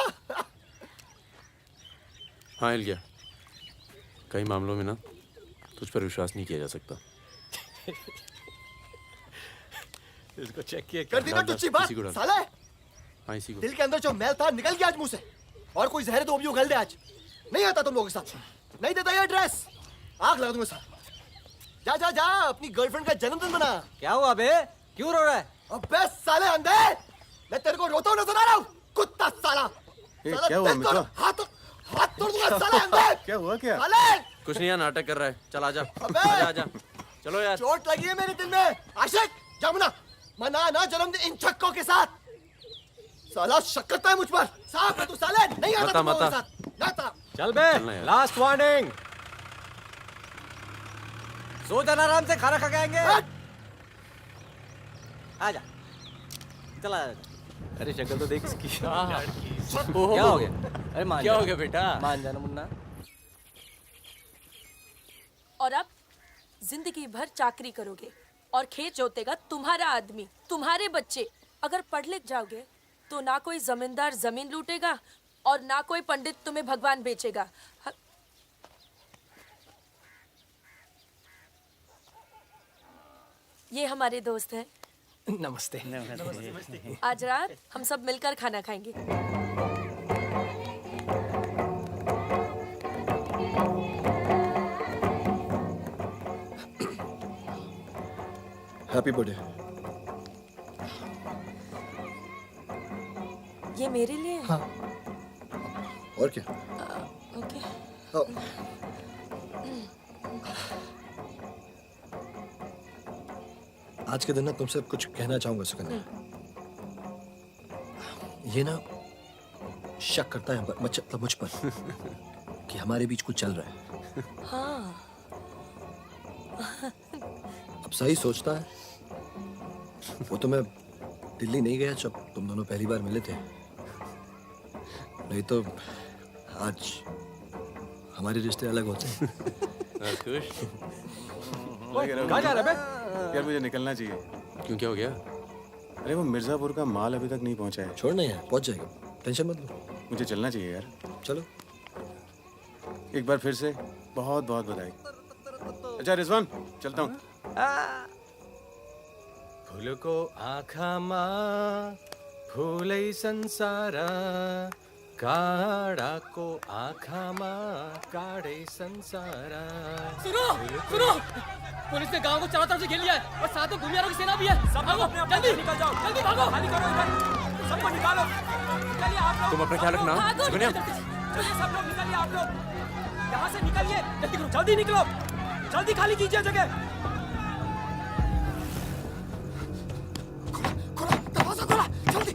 हाँ हिल गया। कई मामलों में ना तुझ पर विश्वास नहीं किया जा सकता। इसको चेक किया कर दी ना तुझी बात साले। हाँ इसी को। दिल के अंदर जो मैल था निकल गया आज मुंह से। और कोई जहर तो भी उगल दे आज। नहीं आता तुम लोगों के साथ। नहीं देता ये ड्रेस, आग लगा दूंगा साथ। जा जा जा, अपनी गर्लफ्रेंड का जन्मदिन मना। क्या हुआ बे? क्यों रो रहा है? अबे साले अंधे, मैं तेरे को रोता हुआ नजर आ रहा हूँ। कुत्ता साला। क्या हुआ मित्रा? हाथ तोड़ दूंगा साले अंधे। क्या हुआ क्या? साले कुछ नहीं यार, नाटक कर रहा है। चल आजा आजा आजा। चलो यार। चोट लगी है मेरे दिल में। आशिक जमुना मना ना जन्मदिन इन छक्कों के साथ। साला शक करता है मुझ पर। साफ है तू साले। नहीं आता तुम लोगों के साथ। नाता। चल बे, लास्ट वार्निंग। सो जाना आराम से, खाना खा के आएंगे। आजा चला। अरे शक्ल तो देख इसकी। क्या हो गया? अरे मान क्या हो गया बेटा? मान जाना मुन्ना। और अब जिंदगी भर चाकरी करोगे और खेत जोतेगा तुम्हारा आदमी, तुम्हारे बच्चे। अगर पढ़ लिख जाओगे तो ना कोई जमींदार जमीन लूटेगा और ना कोई पंडित तुम्हें भगवान बेचेगा। ये हमारे दोस्त हैं। नमस्ते। आज रात हम सब मिलकर खाना खाएंगे। Happy birthday. ये मेरे लिए है? हाँ। और क्या? ओके। आज के दिन ना तुमसे कुछ कहना चाहूंगा सुकन्या। ये ना शक करता है मतलब मुझ पर कि हमारे बीच कुछ चल रहा है। हाँ। अब सही सोचता है। वो तो मैं दिल्ली नहीं गया जब तुम दोनों पहली बार मिले थे, नहीं तो आज हमारे रिश्ते अलग होते हैं। कहाँ जा रहा है बे? यार मुझे निकलना चाहिए। क्यों, क्या हो गया? अरे वो मिर्जापुर का माल अभी तक नहीं पहुंचा है। छोड़ना यार, पहुंच जाएगा, टेंशन मत लो। मुझे चलना चाहिए यार। चलो। एक बार फिर से बहुत बहुत बधाई। अच्छा रिजवान, चलता हूँ। फूलको आँखामा फुलै संसार, काँडाको आँखामा काँडै संसार। सुनो सुनो, पुलिस ने गांव को चारों तरफ से घेर लिया है और साथ में भूमियारों की सेना भी है। सब भागो, जल्दी निकल जाओ, जल्दी भागो, खाली करो इधर, सबको निकालो। चलिए आप लोग, तुम अपना ख्याल रखना। चलिए सब लोग निकलिए, आप लोग यहाँ से निकलिए, जल्दी करो, जल्दी निकलो, जल्दी खाली कीजिए जगह। दरवाजा खोला, जल्दी।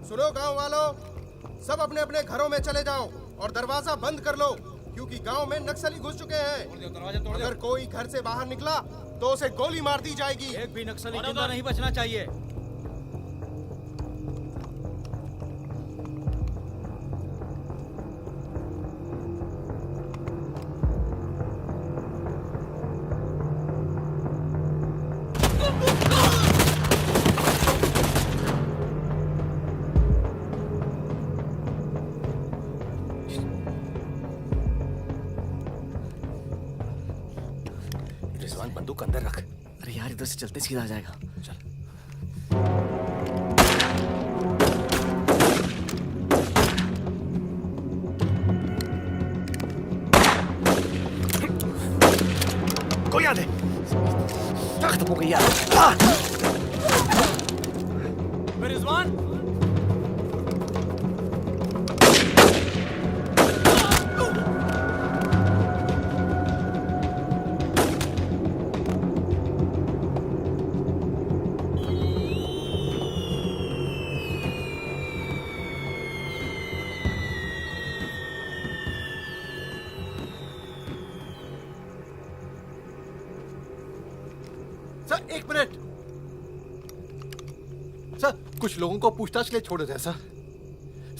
सुनो गांव वालों, सब अपने अपने घरों में चले जाओ और दरवाजा बंद कर लो, क्योंकि गांव में नक्सली घुस चुके हैं। अगर कोई घर से बाहर निकला तो उसे गोली मार दी जाएगी। एक भी नक्सली जिंदा नहीं बचना चाहिए। रिजवान बंदूक अंदर रख। अरे यार इधर से चलते सीधा आ जाएगा। चल। कोई याद है? खत्म हो गई यार। रिजवान, सर एक मिनट। सर कुछ लोगों को पूछताछ के लिए छोड़ देते हैं सर।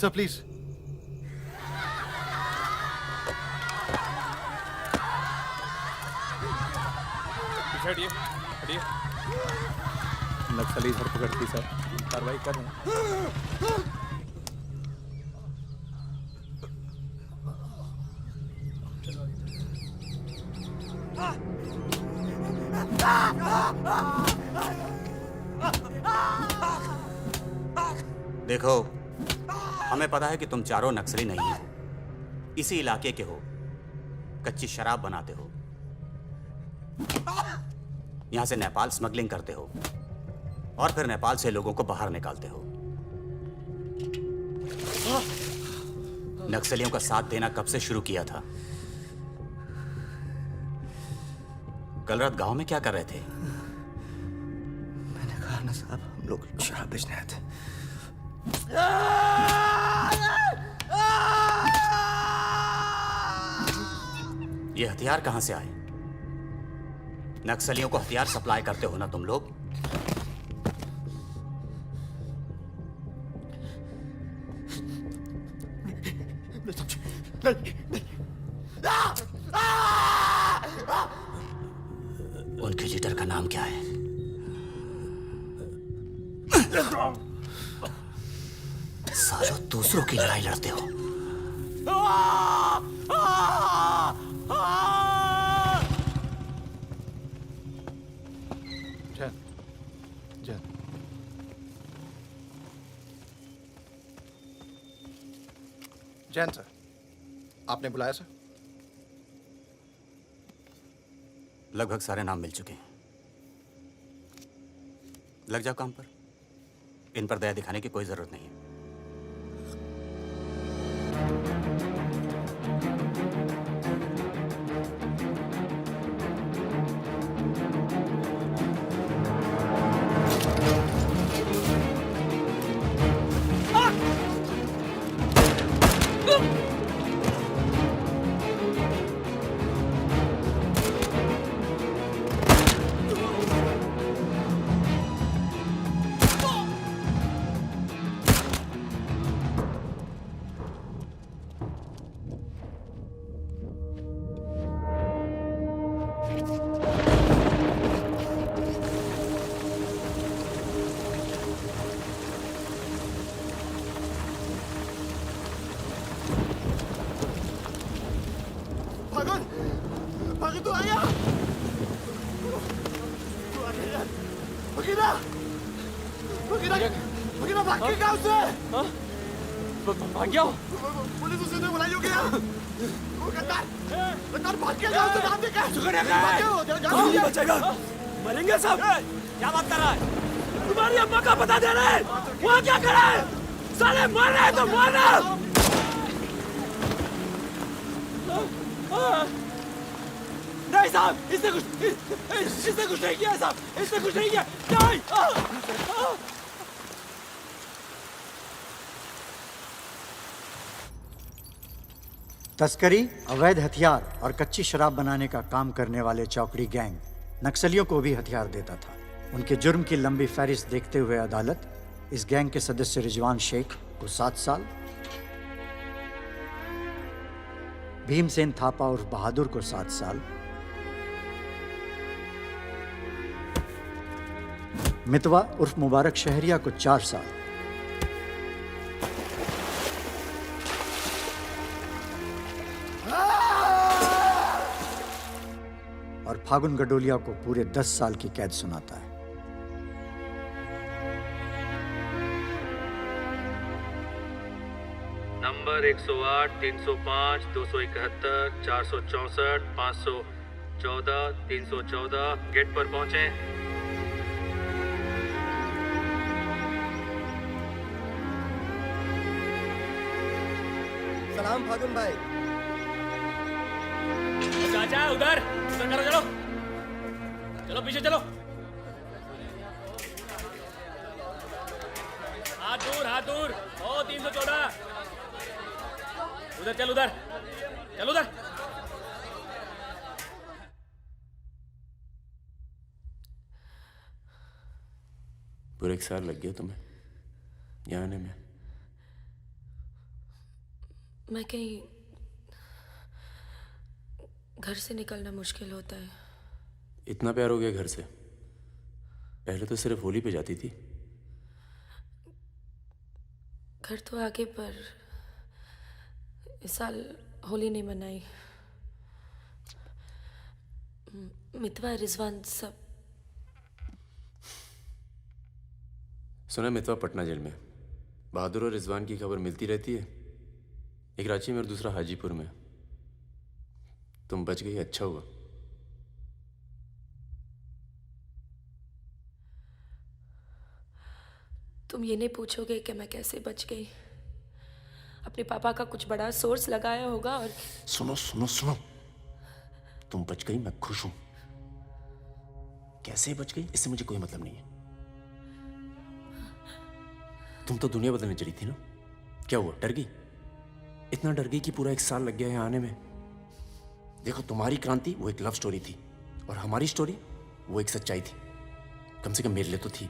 Sir please. हटिए हटिए। नक्सली धरपकड़ की सर, कार्रवाई कर रहे हैं। देखो, हमें पता है कि तुम चारों नक्सली नहीं हो, इसी इलाके के हो, कच्ची शराब बनाते हो, यहां से नेपाल स्मगलिंग करते हो और फिर नेपाल से लोगों को बाहर निकालते हो। नक्सलियों का साथ देना कब से शुरू किया था? कल रात गांव में क्या कर रहे थे? मैंने कहा ना साहब, हम लोग शराब बेचने आए थे। ये हथियार कहां से आए? नक्सलियों को हथियार सप्लाई करते हो ना तुम लोग? उनके लीडर का नाम क्या है? सालों दूसरों की लड़ाई लड़ते हो। जैन सर, आपने बुलाया सर? लगभग सारे नाम मिल चुके हैं। लग जाओ काम पर। इन पर दया दिखाने की कोई जरूरत नहीं है। अरे तू आया बगीरा बगीरा बगीरा भाग के गाँव से भाग गया पुलिस उसे तो बुलाई होगी वो गद्दार भाग के गाँव से नाम देखा कौन नहीं बचेगा मरेंगे सब क्या बात कर रहा है तुम्हारी अम्मा का पता दे रहे वहाँ क्या कर रहा है साले मर रहे तो मारना नहीं साहब इसने कुछ नहीं किया साहब इसने कुछ नहीं किया नहीं तस्करी, अवैध हथियार और कच्ची शराब बनाने का काम करने वाले चौकड़ी गैंग नक्सलियों को भी हथियार देता था। उनके जुर्म की लंबी फहरिस्त देखते हुए अदालत इस गैंग के सदस्य रिजवान शेख को 7 साल, भीमसेन थापा उर्फ बहादुर को 7 साल, मितवा उर्फ मुबारक शहरिया को 4 साल, और फागुन गडोलिया को पूरे 10 साल की कैद सुनाता है। नंबर 108, 305, 271, 464, 514, 314 गेट पर पहुंचे। सलाम फागुन भाई। चाचा उधर करो चलो चलो पीछे चलो हाथ दूर ओ 314 उधर चल उधर पूरे 1 साल लग गया तुम्हें यहाँ आने में। मैं कहीं घर से निकलना मुश्किल होता है। इतना प्यार हो गया घर से? पहले तो सिर्फ होली पे जाती थी। घर तो आगे पर इस साल होली नहीं मनाई। मितवा रिजवान सब। सुना मितवा पटना जेल में। बहादुर और रिजवान की खबर मिलती रहती है, एक रांची में और दूसरा हाजीपुर में। तुम बच गई, अच्छा हुआ। तुम ये नहीं पूछोगे कि मैं कैसे बच गई। अपने पापा का कुछ बड़ा सोर्स लगाया होगा और सुनो सुनो सुनो, तुम बच गई, मैं खुश हूं। कैसे बच गई इससे मुझे कोई मतलब नहीं है। तुम तो दुनिया बदलने चली थी ना, क्या हुआ, डर गई? इतना डर गई कि पूरा 1 साल लग गया है आने में। देखो, तुम्हारी क्रांति वो एक लव स्टोरी थी और हमारी स्टोरी वो एक सच्चाई थी। कम से कम मेरे लिए तो थी।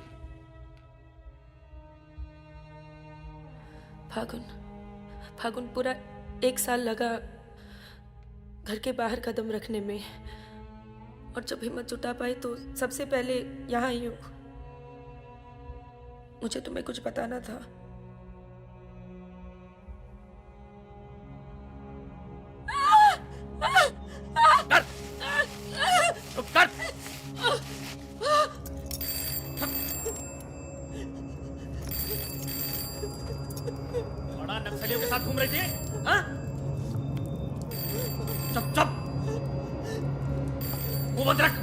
फागुन पूरा 1 साल लगा घर के बाहर कदम रखने में, और जब हिम्मत जुटा पाई तो सबसे पहले यहाँ आई हूँ। मुझे तुम्हें कुछ बताना था। बड़ा नक्सलियों के साथ घूम रही थी, हाँ? चुप मुंह बंद रख,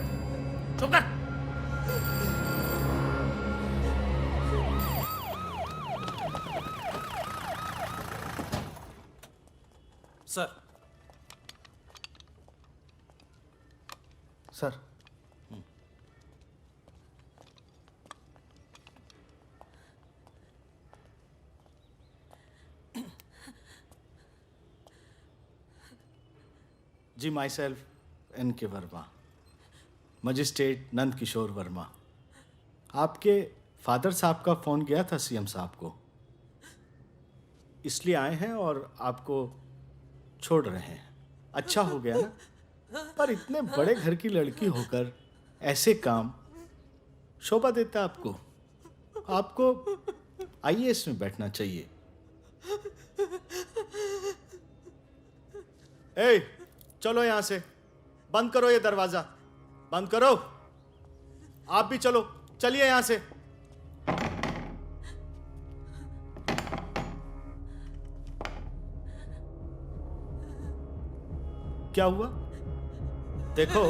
चुप कर। Sir ji, myself N.K. Verma, magistrate Nand Kishore Verma. आपके फादर साहब का फ़ोन गया था सीएम साहब को, इसलिए आए हैं और आपको छोड़ रहे हैं। अच्छा हो गया ना, पर इतने बड़े घर की लड़की होकर ऐसे काम शोभा देता आपको। आपको IAS में बैठना चाहिए। ए, चलो यहां से बंद करो ये दरवाजा, बंद करो। आप भी चलो, चलिए यहां से। क्या हुआ? देखो,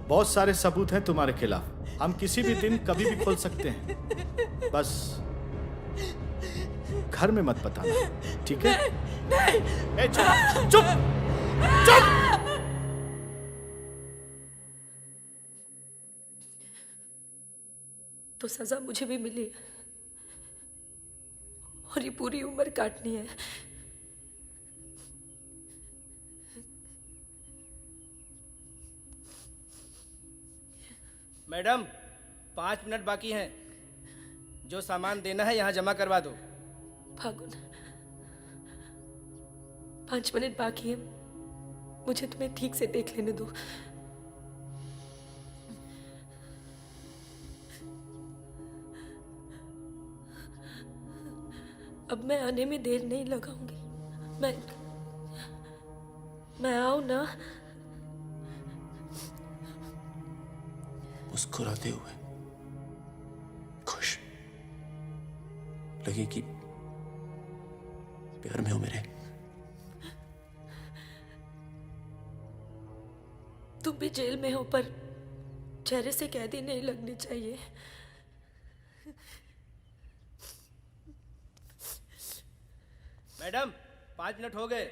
बहुत सारे सबूत हैं तुम्हारे खिलाफ। हम किसी भी दिन कभी भी खोल सकते हैं। बस घर में मत बताना, ठीक है? ए, चुप चुप चुप। तो सजा मुझे भी मिली है और ये पूरी उम्र काटनी है। मैडम 5 मिनट बाकी हैं। जो सामान देना है यहाँ जमा करवा दो। फागुन 5 मिनट बाकी है, मुझे तुम्हें ठीक से देख लेने दो। अब मैं आने में देर नहीं लगाऊंगी। मैं आऊं ना? मुस्कुराते हुए, खुश, लगे कि प्यार में हो मेरे। तुम भी जेल में हो, पर चेहरे से कैदी नहीं लगनी चाहिए। मैडम 5 मिनट हो गए।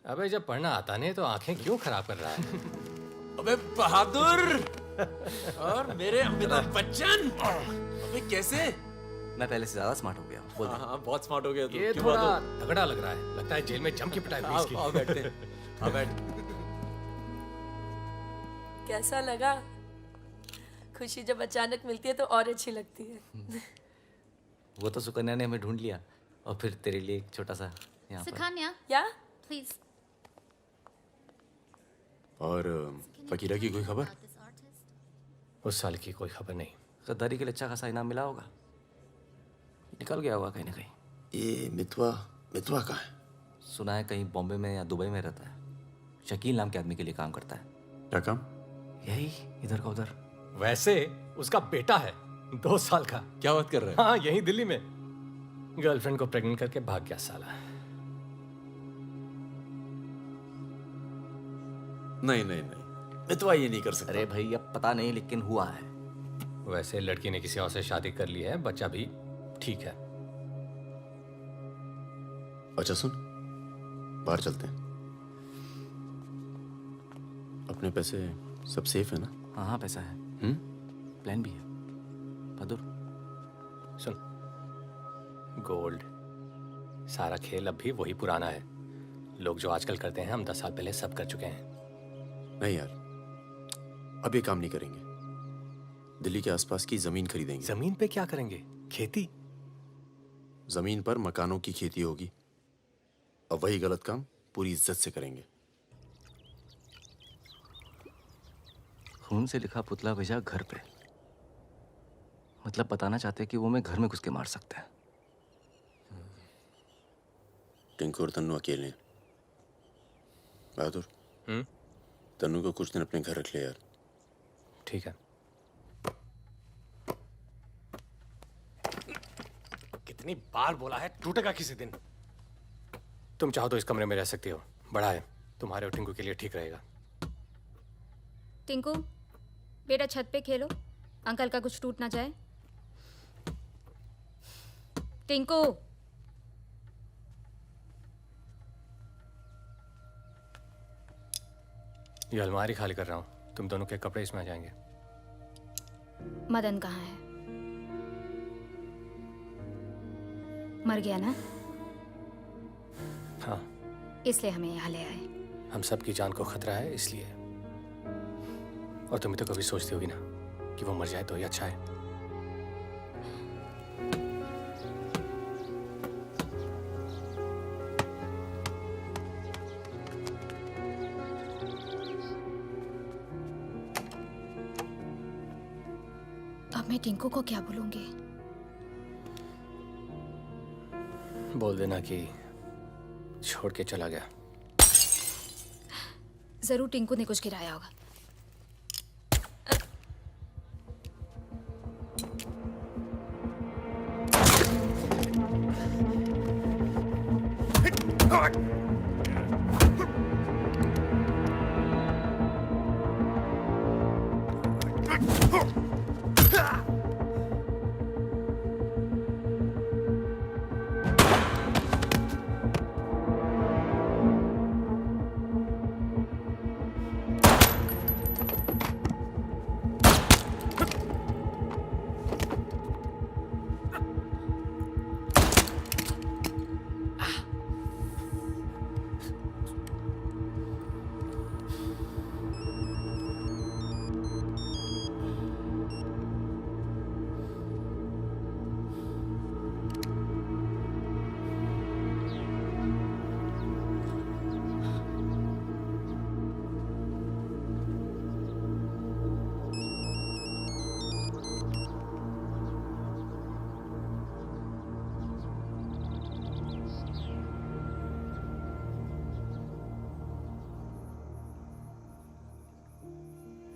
अबे जब पढ़ना आता नहीं तो आंखें क्यों खराब कर रहा है? अबे बहादुर और मेरे अमिताभ बच्चन, अबे कैसे? मैं पहले से ज्यादा स्मार्ट हो गया। बोल दे। हाँ, बहुत स्मार्ट हो गया तू। ये क्यों थोड़ा बहादुर? तगड़ा लग रहा है। लगता है जेल में जम की पिटाई हुई इसकी। आओ बैठते हैं। हाँ बैठ। कैसा लगा? खुशी जब अचानक मिलती है तो और अच्छी लगती है। वो तो सुकन्या ने हमें ढूंढ लिया और फिर तेरे लिए एक छोटा सा यहाँ पर। सुकन्या, या प्लीज। और फकीरा की कोई खबर? उस साल की कोई खबर नहीं। गद्दारी के लिए अच्छा खासा इनाम मिला होगा, निकल गया होगा कहीं ना कहीं। ये मितवा कहाँ है? सुना है कहीं बॉम्बे में या दुबई में रहता है। शकील नाम के आदमी के लिए काम करता है। क्या काम? यही इधर का उधर। वैसे उसका बेटा है 2 साल का। क्या बात कर रहा है? हाँ, यही दिल्ली में गर्लफ्रेंड को प्रेग्नेंट करके भाग गया साला। नहीं, मितवा ये नहीं कर सकता। अरे भाई अब पता नहीं, लेकिन हुआ है। वैसे लड़की ने किसी और से शादी कर ली है, बच्चा भी ठीक है। अच्छा सुन, बाहर चलते हैं। अपने पैसे सब सेफ है ना? हाँ पैसा है। प्लान भी है। बहादुर सुन, गोल्ड सारा खेल अब भी वही पुराना है। लोग जो आजकल करते हैं हम 10 साल पहले सब कर चुके हैं। नहीं यार, अब ये काम नहीं करेंगे। दिल्ली के आसपास की जमीन खरीदेंगे। जमीन पे क्या करेंगे? खेती? जमीन पर मकानों की खेती होगी। और वही गलत काम पूरी इज्जत से करेंगे। खून से लिखा पुतला भेजा घर पे, मतलब बताना चाहते कि वो मैं घर में घुस के मार सकते हैं। टिंकू और तन्नू अकेले हैं। बहादुर, तन्नू को कुछ दिन अपने घर रख ले यार। ठीक है। कितनी बार बोला है, टूटेगा किसी दिन। तुम चाहो तो इस कमरे में रह सकती हो, बड़ा है, तुम्हारे और टिंकू के लिए ठीक रहेगा। टिंकू बेटा छत पे खेलो, अंकल का कुछ टूट ना जाए। टिंकू ये अलमारी खाली कर रहा हूँ, तुम दोनों के कपड़े इसमें आ जाएंगे। मदन कहाँ है? मर गया ना? हाँ, इसलिए हमें यहाँ ले आए। हम सबकी जान को खतरा है इसलिए। और तुम तो कभी सोचती होगी ना कि वो मर जाए तो ही अच्छा है। अब मैं टिंकू को क्या बोलूंगी? बोल देना कि छोड़ के चला गया। जरूर टिंकू ने कुछ गिराया होगा।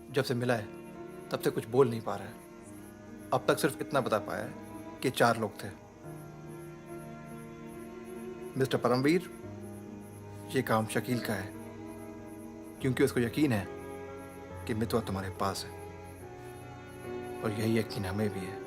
जब से मिला है तब से कुछ बोल नहीं पा रहा है। अब तक सिर्फ इतना बता पाया है कि 4 लोग थे। मिस्टर परमवीर, ये काम शकील का है क्योंकि उसको यकीन है कि मितवा तुम्हारे पास है और यही यकीन हमें भी है।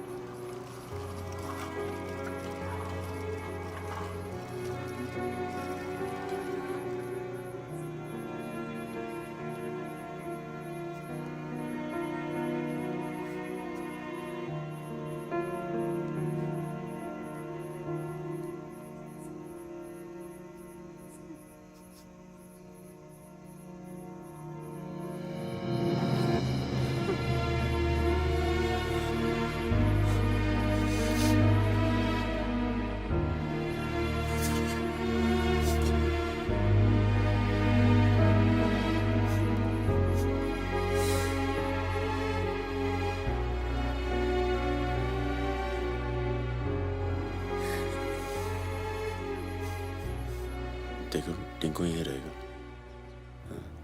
देखो टिंकू यही रहेगा।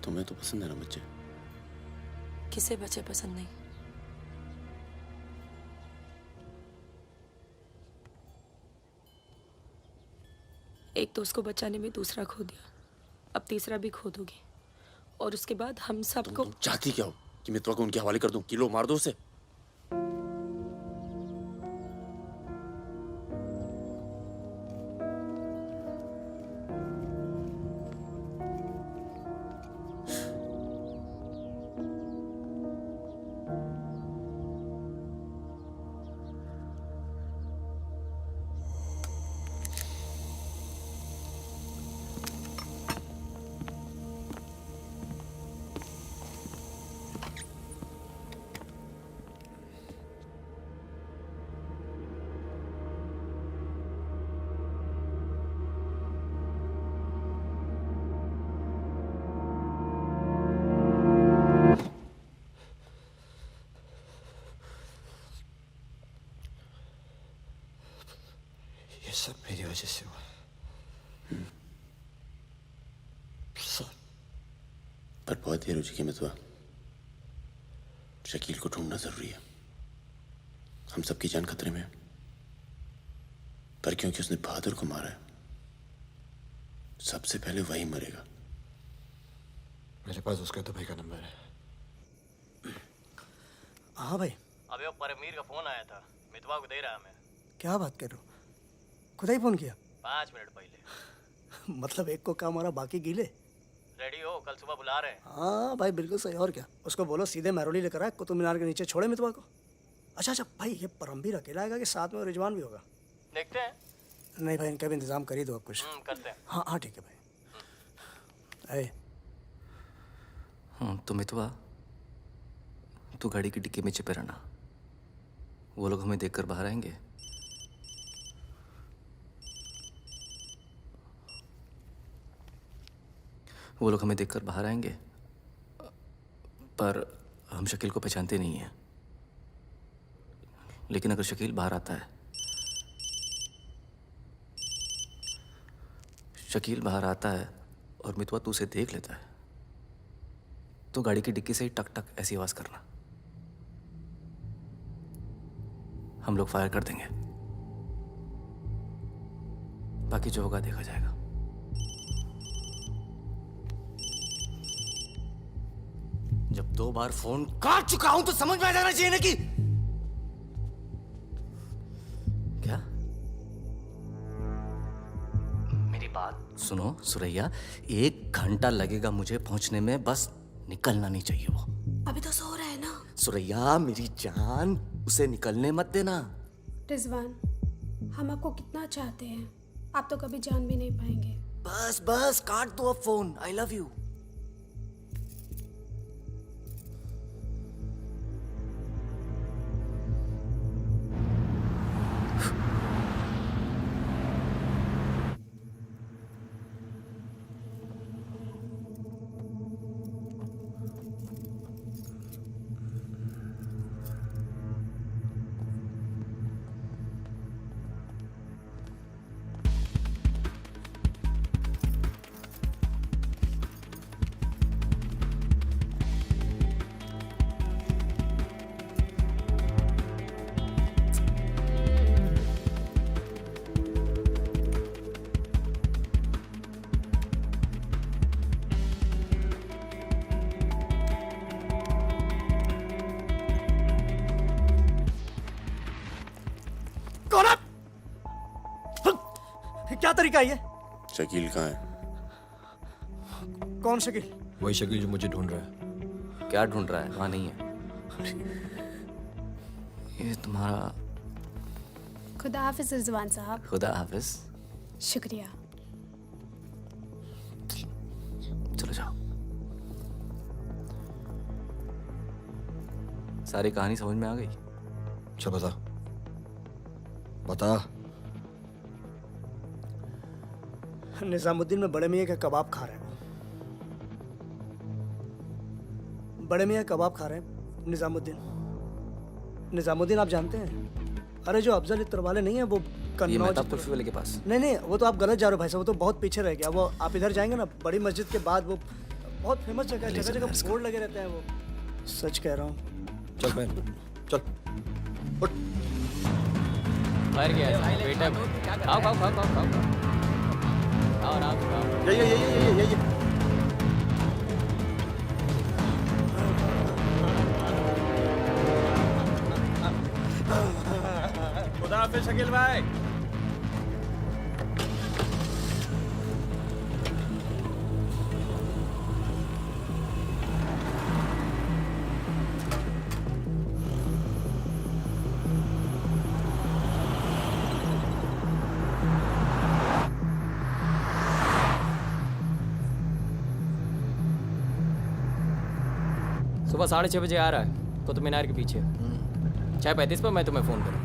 तुम्हें तो पसंद है ना बच्चे? किसे बच्चे पसंद नहीं? एक तो उसको बचाने में दूसरा खो दिया, अब तीसरा भी खो दोगी और उसके बाद हम सबको। चाहती क्या हो कि मितवा को उनके हवाले कर दूं? किलो मार दो उसे। सब मेरी वजह से हुआ। सब। पर बहुत देर हो चुकी है मितवा। शकील को ढूंढना जरूरी है। हम सबकी जान खतरे में है। पर क्योंकि उसने बहादुर को मारा है, सबसे पहले वही मरेगा। मेरे पास उसका दुबई का नंबर है। हाँ भाई। अबे वो परमवीर का फोन आया था, मितवा को दे रहा मैं। क्या बात कर रहे हो? खुदा ही फोन किया? 5 मिनट पहले। मतलब एक को काम और बाकी गीले। रेडी हो, कल सुबह बुला रहे हैं। हाँ भाई बिल्कुल सही। और क्या, उसको बोलो सीधे महरौली लेकर आए, कुतुब मीनार के नीचे छोड़े मितवा को। अच्छा भाई, ये परमवीर अकेला आएगा कि साथ में रिजवान भी होगा? देखते हैं। नहीं भाई, इनका भी इंतजाम कर ही दो आप कुछ। करते हैं। हाँ हाँ ठीक है भाई। तो मितवा तू गाड़ी की डिक्की में छिपे रहना। वो लोग हमें देखकर बाहर आएंगे। वो लोग हमें देखकर बाहर आएंगे, पर हम शकील को पहचानते नहीं हैं। लेकिन अगर शकील बाहर आता है, शकील बाहर आता है और मितवा तू उसे देख लेता है, तो गाड़ी की डिक्की से ही टक टक ऐसी आवाज करना। हम लोग फायर कर देंगे, बाकी जो होगा देखा जाएगा। जब 2 बार फोन काट चुका हूं तो समझ में आ जाना चाहिए ना कि क्या। मेरी बात सुनो सुरैया, 1 घंटा लगेगा मुझे पहुंचने में, बस निकलना नहीं चाहिए वो। अभी तो सो रहा है ना। सुरैया मेरी जान, उसे निकलने मत देना। रिजवान, हम आपको कितना चाहते हैं, आप तो कभी जान भी नहीं पाएंगे। बस बस काट दो अब फोन। I love you. क्या तरीका है ये? शकील कहाँ है? कौन शकील? वही शकील जो मुझे ढूंढ रहा है। क्या ढूंढ रहा है? वहां नहीं है। ये तुम्हारा। खुदा हाफिज रिजवान साहब। खुदा हाफिज। शुक्रिया। चलो जाओ। सारी कहानी समझ में आ गई? अच्छा बता बता। निजामुद्दीन में बड़े मियाँ का कबाब खा रहे हैं। बड़े मियाँ कबाब खा रहे हैं। निजामुद्दीन आप जानते हैं? अरे जो अफजल इत्र वाले नहीं है वो कन्नौज कुल्फी वाले के पास। नहीं वो तो आप गलत जा रहे हो भाई साहब, वो तो बहुत पीछे रह गया। वो आप इधर जाएंगे ना, बड़ी मस्जिद के बाद वो बहुत फेमस जगह है, जगह जगह बोर्ड लगे रहते हैं। वो सच कह रहा हूँ। चल मैं चल उठ। मर गया बेटा। खाओ खाओ खाओ खाओ खाओ और आप ये खुदा हाफिज शकील भाई। सुबह 6:30 बजे आ रहा है कुतुब मीनार के पीछे। 6:35 पर मैं तुम्हें फोन करूंगा।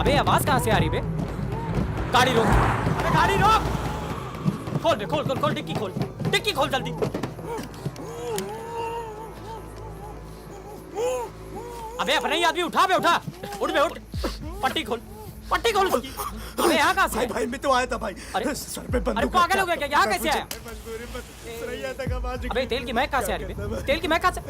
अबे आवाज कहाँ से आ रही बे? गाड़ी रोक। अबे गाड़ी रोक। खोल बे खोल खोल खोल डिक्की खोल। डिक्की खोल जल्दी। अबे अपना ही आदमी उठा बे उठा। उठ बे उठ। पट्टी खोल। पट्टी खोल उसकी। अबे यहाँ कहाँ से? भाई मैं तो आया था भाई। अरे सर पे बंदूक। अरे पागल हो गया क्या? यहाँ कैसे आया? सुरैया तक आवाज। अबे तेल की महक कहाँ से आ रही है? तेल की महक कहाँ से?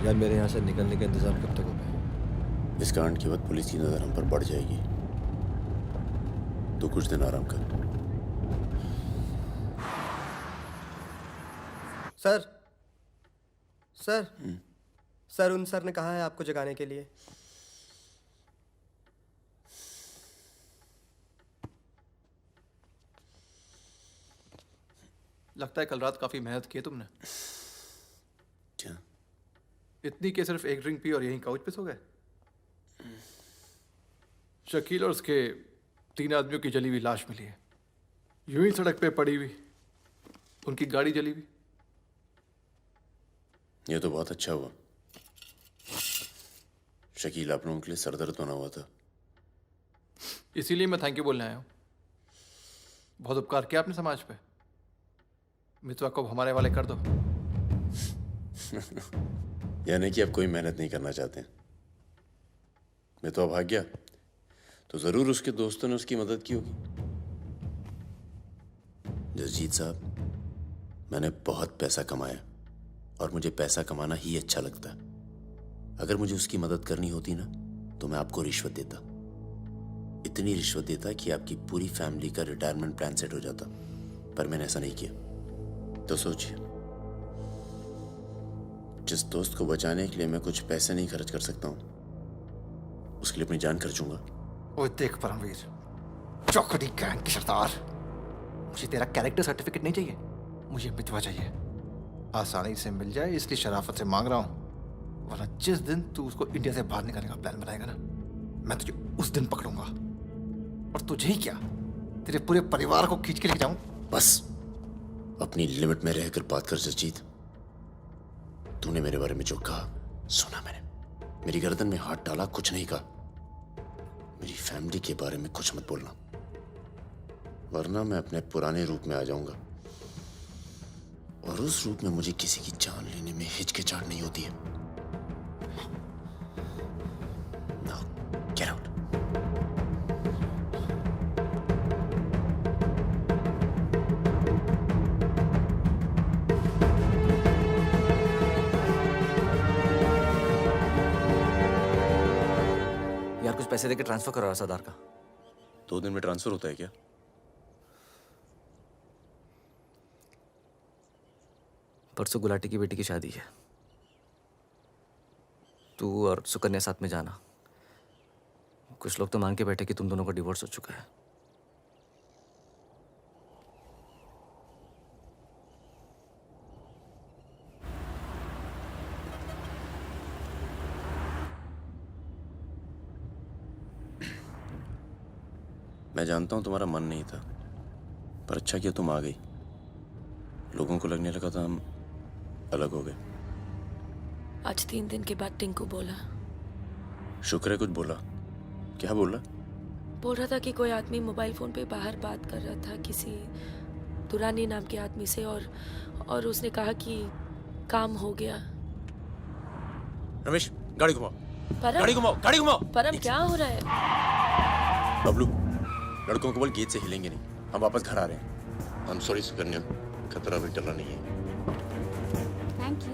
यार मेरे यहाँ से निकलने का इंतजाम कब तक होगा? इस कांड के बाद पुलिस की नजर हम पर बढ़ जाएगी, तो कुछ दिन आराम कर। सर सर सर उन सर ने कहा है आपको जगाने के लिए। लगता है कल रात काफी मेहनत की है तुमने। क्या? इतनी कि सिर्फ एक ड्रिंक पी और यहीं काउच पे सो गए? शकील और उसके 3 आदमियों की जली हुई लाश मिली है, यूं ही सड़क पे पड़ी हुई, उनकी गाड़ी जली हुई। ये तो बहुत अच्छा हुआ। शकील, आप लोगों के लिए सरदर्द बना हुआ था। इसीलिए मैं थैंक यू बोलने आया हूँ। बहुत उपकार किया आपने समाज पे। मितवा को हमारे वाले कर दो। यानी कि आप कोई मेहनत नहीं करना चाहते। मैं तो भाग गया तो जरूर उसके दोस्तों ने उसकी मदद की होगी। जसजीत साहब, मैंने बहुत पैसा कमाया और मुझे पैसा कमाना ही अच्छा लगता है। अगर मुझे उसकी मदद करनी होती ना तो मैं आपको रिश्वत देता, इतनी रिश्वत देता कि आपकी पूरी फैमिली का रिटायरमेंट प्लान सेट हो जाता। पर मैंने ऐसा नहीं किया। तो सोचिए, जिस दोस्त को बचाने के लिए मैं कुछ पैसे नहीं खर्च कर सकता हूं, उसके लिए अपनी जान खर्चूंगा। ओए देख परमवीर, चौकड़ी गैंग की सरदार, मुझे तेरा कैरेक्टर सर्टिफिकेट नहीं चाहिए, मुझे मितवा चाहिए। आसानी से मिल जाए इसलिए शराफत से मांग रहा हूं, वरना जिस दिन तू उसको इंडिया से बाहर निकालने का प्लान बनाएगा ना, मैं तुझे उस दिन पकड़ूंगा। और तुझे ही क्या, तेरे पूरे परिवार को खींच के लेके जाऊं। बस अपनी लिमिट में रहकर बात कर जसजीत। तूने मेरे बारे में जो कहा सुना मैंने। मेरी गर्दन में हाथ डाला, कुछ नहीं कहा। मेरी फैमिली के बारे में कुछ मत बोलना, वरना मैं अपने पुराने रूप में आ जाऊंगा। और उस रूप में मुझे किसी की जान लेने में हिचकिचाहट नहीं होती है। Now, get out. यार कुछ पैसे देके ट्रांसफर करो सरदार का। 2 दिन में ट्रांसफर होता है क्या? परसों गुलाटी की बेटी की शादी है, तू और सुकन्या साथ में जाना। कुछ लोग तो मान के बैठे कि तुम दोनों का डिवोर्स हो चुका है। मैं जानता हूं तुम्हारा मन नहीं था, पर अच्छा किया तुम आ गई। लोगों को लगने लगा था हम अलग हो गए। आज 3 दिन के बाद टिंकू बोला। शुक्र है कुछ बोला। क्या बोला? बोल रहा था कि कोई आदमी मोबाइल फोन पे बाहर बात कर रहा था किसी दुरानी नाम के आदमी से, और उसने कहा कि काम हो गया। रमेश, गाड़ी घुमाओ। परम, गाड़ी घुमाओ, गाड़ी घुमाओ। परम क्या हो रहा है? बबलू, लड़कों को बोल गेट से हिलेंगे नहीं, हम वापस घर आ रहे हैं। I'm sorry सुकन्या, खतरा भी टला नहीं है। Thank you.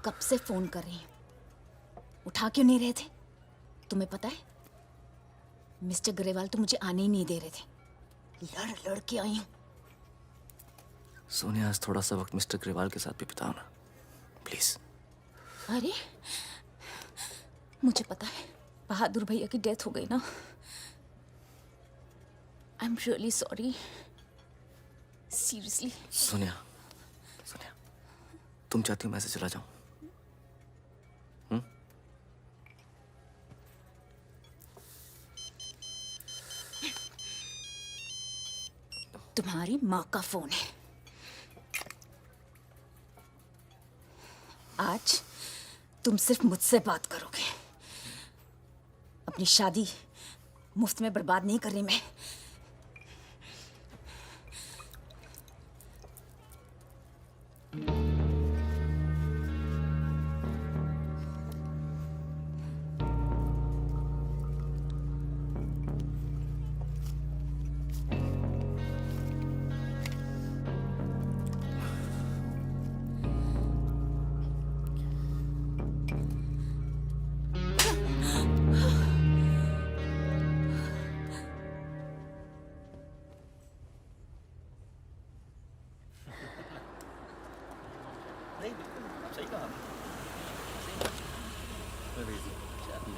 कब से फोन कर रही हूं, उठा क्यों नहीं रहे थे? तुम्हें पता है मिस्टर ग्रेवाल तो मुझे आने ही नहीं दे रहे थे। लड़ लड़ के आई हूं। सोनिया, आज थोड़ा सा वक्त मिस्टर ग्रेवाल के साथ भी बिताओ ना, प्लीज। अरे मुझे पता है बहादुर भैया की डेथ हो गई ना। I am really sorry, seriously. Sonia, Sonia, तुम चाहती हो मैं ऐसे चला जाऊं? तुम्हारी माँ का फोन है। आज तुम सिर्फ मुझसे बात करोगे। अपनी शादी मुफ्त में बर्बाद नहीं कर रही मैं।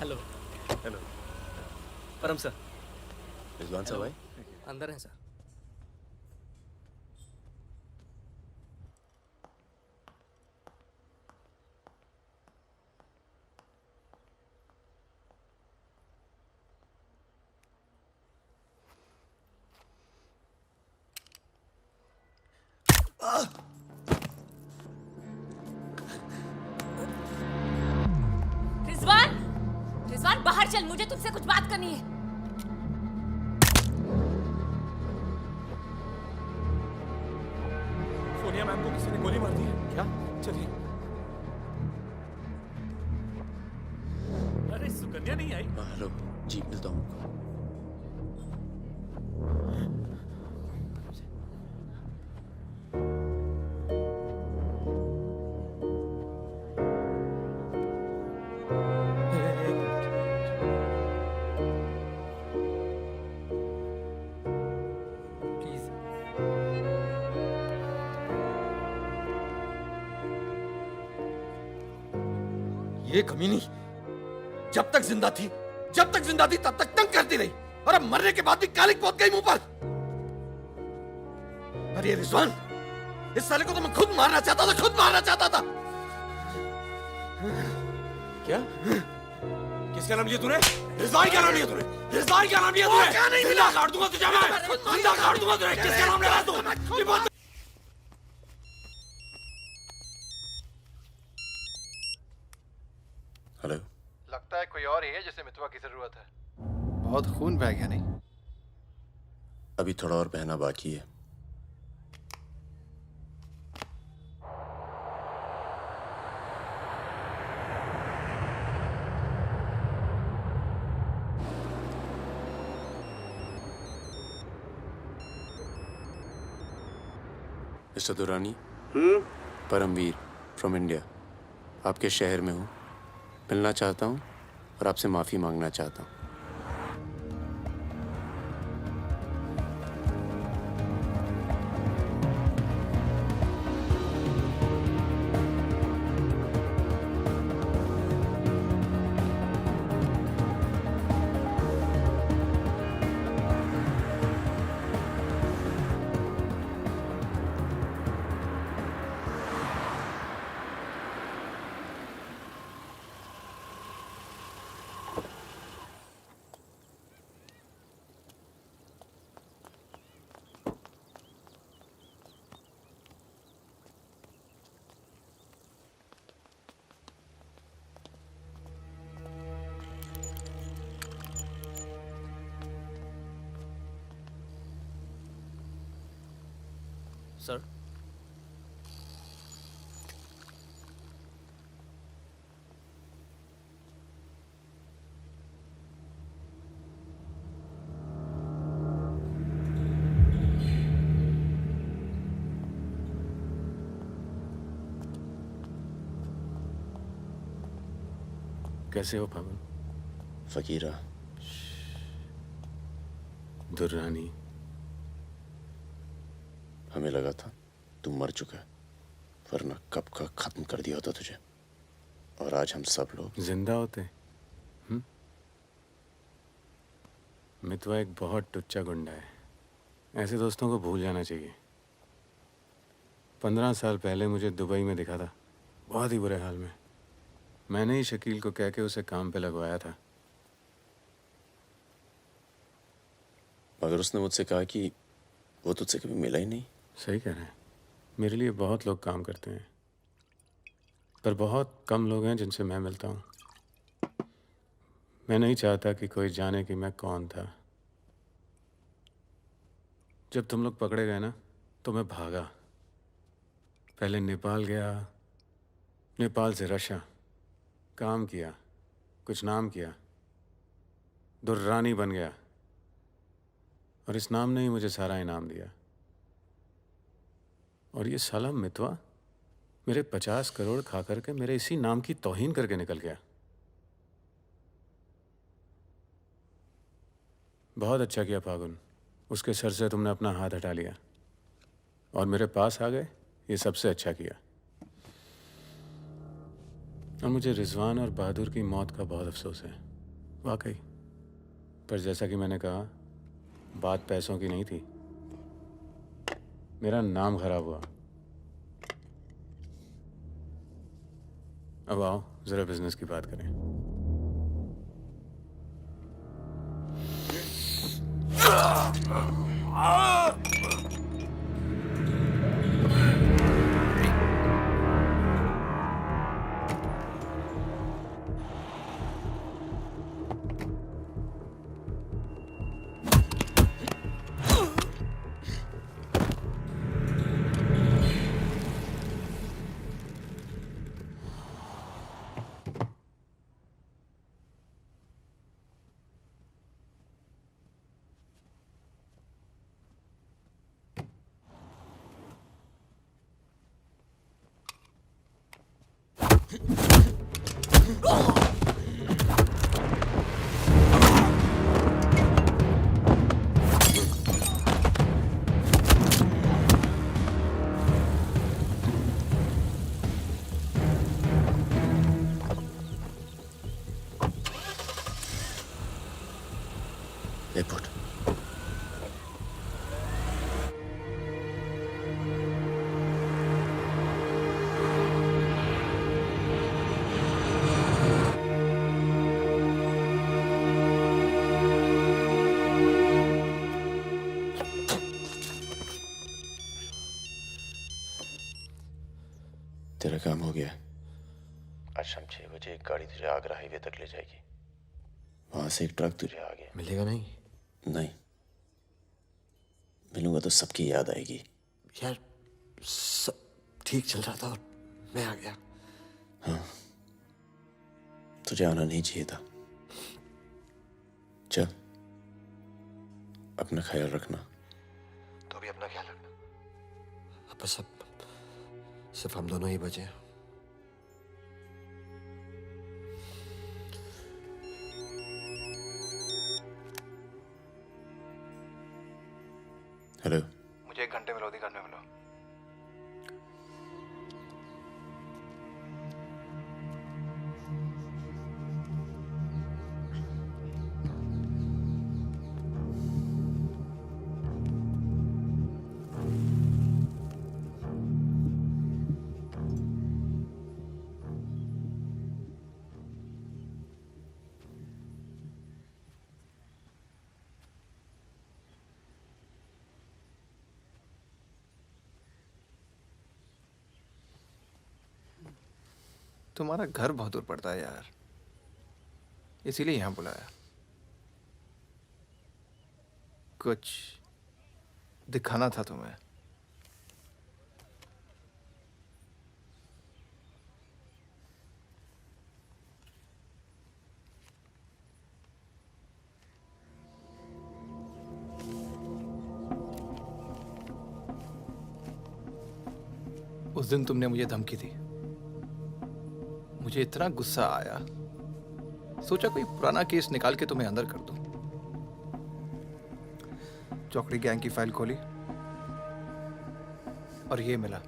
हेलो। हेलो। परम सर। रिजवान साहब आए? अंदर हैं सर। रिजवान, रिजवान बाहर चल, मुझे तुझसे कुछ बात करनी है। सोनिया मैम को किसी ने गोली मार दी है। क्या? चलिए। अरे सुकन्या नहीं आई? हेलो जी, मिलता हूँ। ये कमीनी जब तक जिंदा थी तब तक तंग करती रही, और अब मरने के बाद भी कालिक पहुंच गई मुंह पर। अरे ये रिजवान, इस साले को तो मैं खुद मारना चाहता था। क्या? किसका नाम लिया तूने? रिजवान क्या नाम लिया तूने? रिजवान क्या नाम लिया तूने? क्या नहीं जिंदा काट दूंगा तुझे मैं। जिंदा काट दूंगा तुझे। किसका नाम ले रहा है तू? ये बात हेलो। लगता है कोई और ही है जिसे मितवा की जरूरत है। बहुत खून बह गया नहीं? अभी थोड़ा और बहना बाकी है। Mister Durrani. Paramveer from India, आपके शहर में हूँ, मिलना चाहता हूँ और आपसे माफ़ी मांगना चाहता हूँ। सर। कैसे हो पवन? फकीरा। दुर्रानी। हमें लगा था तू मर चुका है, वरना कब का खत्म कर दिया होता तुझे। और आज हम सब लोग जिंदा होते। मितवा एक बहुत टुच्चा गुंडा है, ऐसे दोस्तों को भूल जाना चाहिए। 15 साल पहले मुझे दुबई में दिखा था, बहुत ही बुरे हाल में। मैंने ही शकील को कह के उसे काम पे लगवाया था। मगर उसने मुझसे कहा कि वो तुझसे कभी मिला ही नहीं। सही कह रहे हैं, मेरे लिए बहुत लोग काम करते हैं, पर बहुत कम लोग हैं जिनसे मैं मिलता हूँ। मैं नहीं चाहता कि कोई जाने कि मैं कौन था। जब तुम लोग पकड़े गए ना तो मैं भागा। पहले नेपाल गया, नेपाल से रशिया, काम किया, कुछ नाम किया, दुर्रानी बन गया, और इस नाम ने ही मुझे सारा इनाम दिया। और ये साला मितवा मेरे 50 करोड़ खा करके मेरे इसी नाम की तौहीन करके निकल गया। बहुत अच्छा किया फागुन, उसके सर से तुमने अपना हाथ हटा लिया और मेरे पास आ गए, ये सबसे अच्छा किया। और मुझे रिजवान और बहादुर की मौत का बहुत अफसोस है, वाकई। पर जैसा कि मैंने कहा, बात पैसों की नहीं थी, मेरा नाम खराब हुआ। अब आओ जरा बिजनेस की बात करें। एयरपोर्ट। तेरा काम हो गया। आज शाम 6 बजे एक गाड़ी तुझे आगरा हाईवे तक ले जाएगी। वहां से एक ट्रक तुझे आगे मिलेगा नहीं? नहीं, मिलूंगा तो सबकी याद आएगी। यार सब ठीक चल रहा था और मैं आ गया। हाँ, तुझे आना नहीं चाहिए था। चल, अपना ख्याल रखना। तो भी अपना ख्याल रखना। अब बस अब सिर्फ हम दोनों ही बचे हैं। हेलो, मुझे 1 घंटे में लोधी घर में मिलो। तुम्हारा घर बहुत दूर पड़ता है यार, इसीलिए यहाँ बुलाया। कुछ दिखाना था तुम्हें। उस दिन तुमने मुझे धमकी दी, मुझे इतना गुस्सा आया, सोचा कोई पुराना केस निकाल के तुम्हें अंदर कर दूं। चौकड़ी गैंग की फाइल खोली और ये मिला।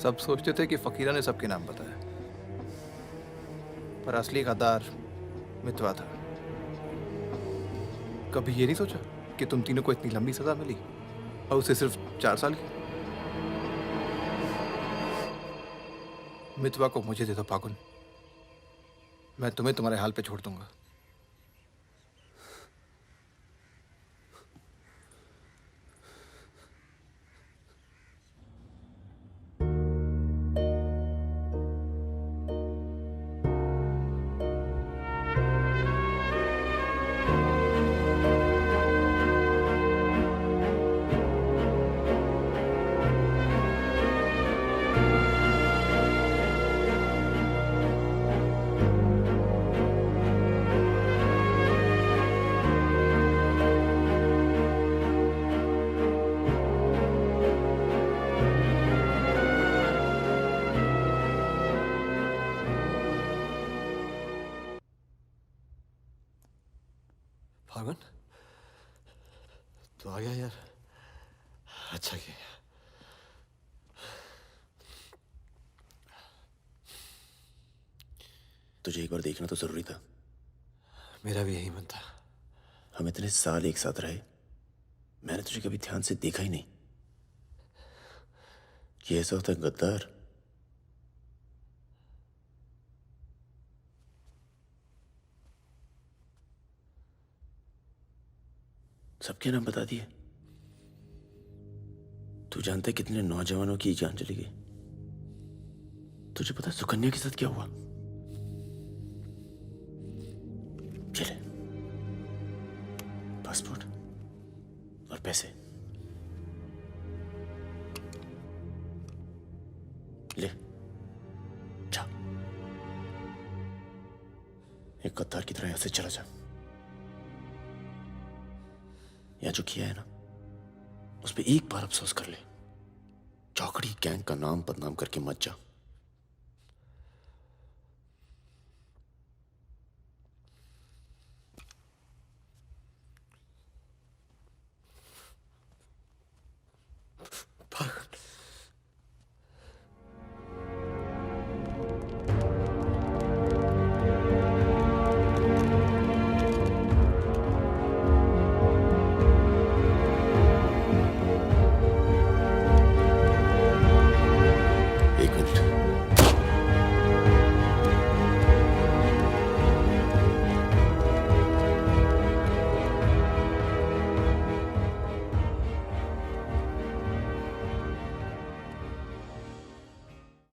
सब सोचते थे कि फकीरा ने सबके नाम बताया, पर असली गद्दार मितवा था। कभी ये नहीं सोचा कि तुम तीनों को इतनी लंबी सजा मिली और उसे सिर्फ 4 साल की। मितवा को मुझे दे दो फागुन, मैं तुम्हें तुम्हारे हाल पे छोड़ दूंगा। हारमन तो आ गया यार, अच्छा किया। तुझे एक बार देखना तो जरूरी था। मेरा भी यही मन था। हम इतने साल एक साथ रहे, मैंने तुझे कभी ध्यान से देखा ही नहीं। ये ऐसा होता है गद्दार। सबके नाम बता दिए। तू जानता है कितने नौजवानों की जान चली गई? तुझे पता है सुकन्या के साथ क्या हुआ? चले, पासपोर्ट और पैसे ले जा। एक गद्दार की तरह यहां से चला जा। या जो किया है ना, उस पर एक बार अफसोस कर ले। चौकड़ी गैंग का नाम बदनाम करके मत जा।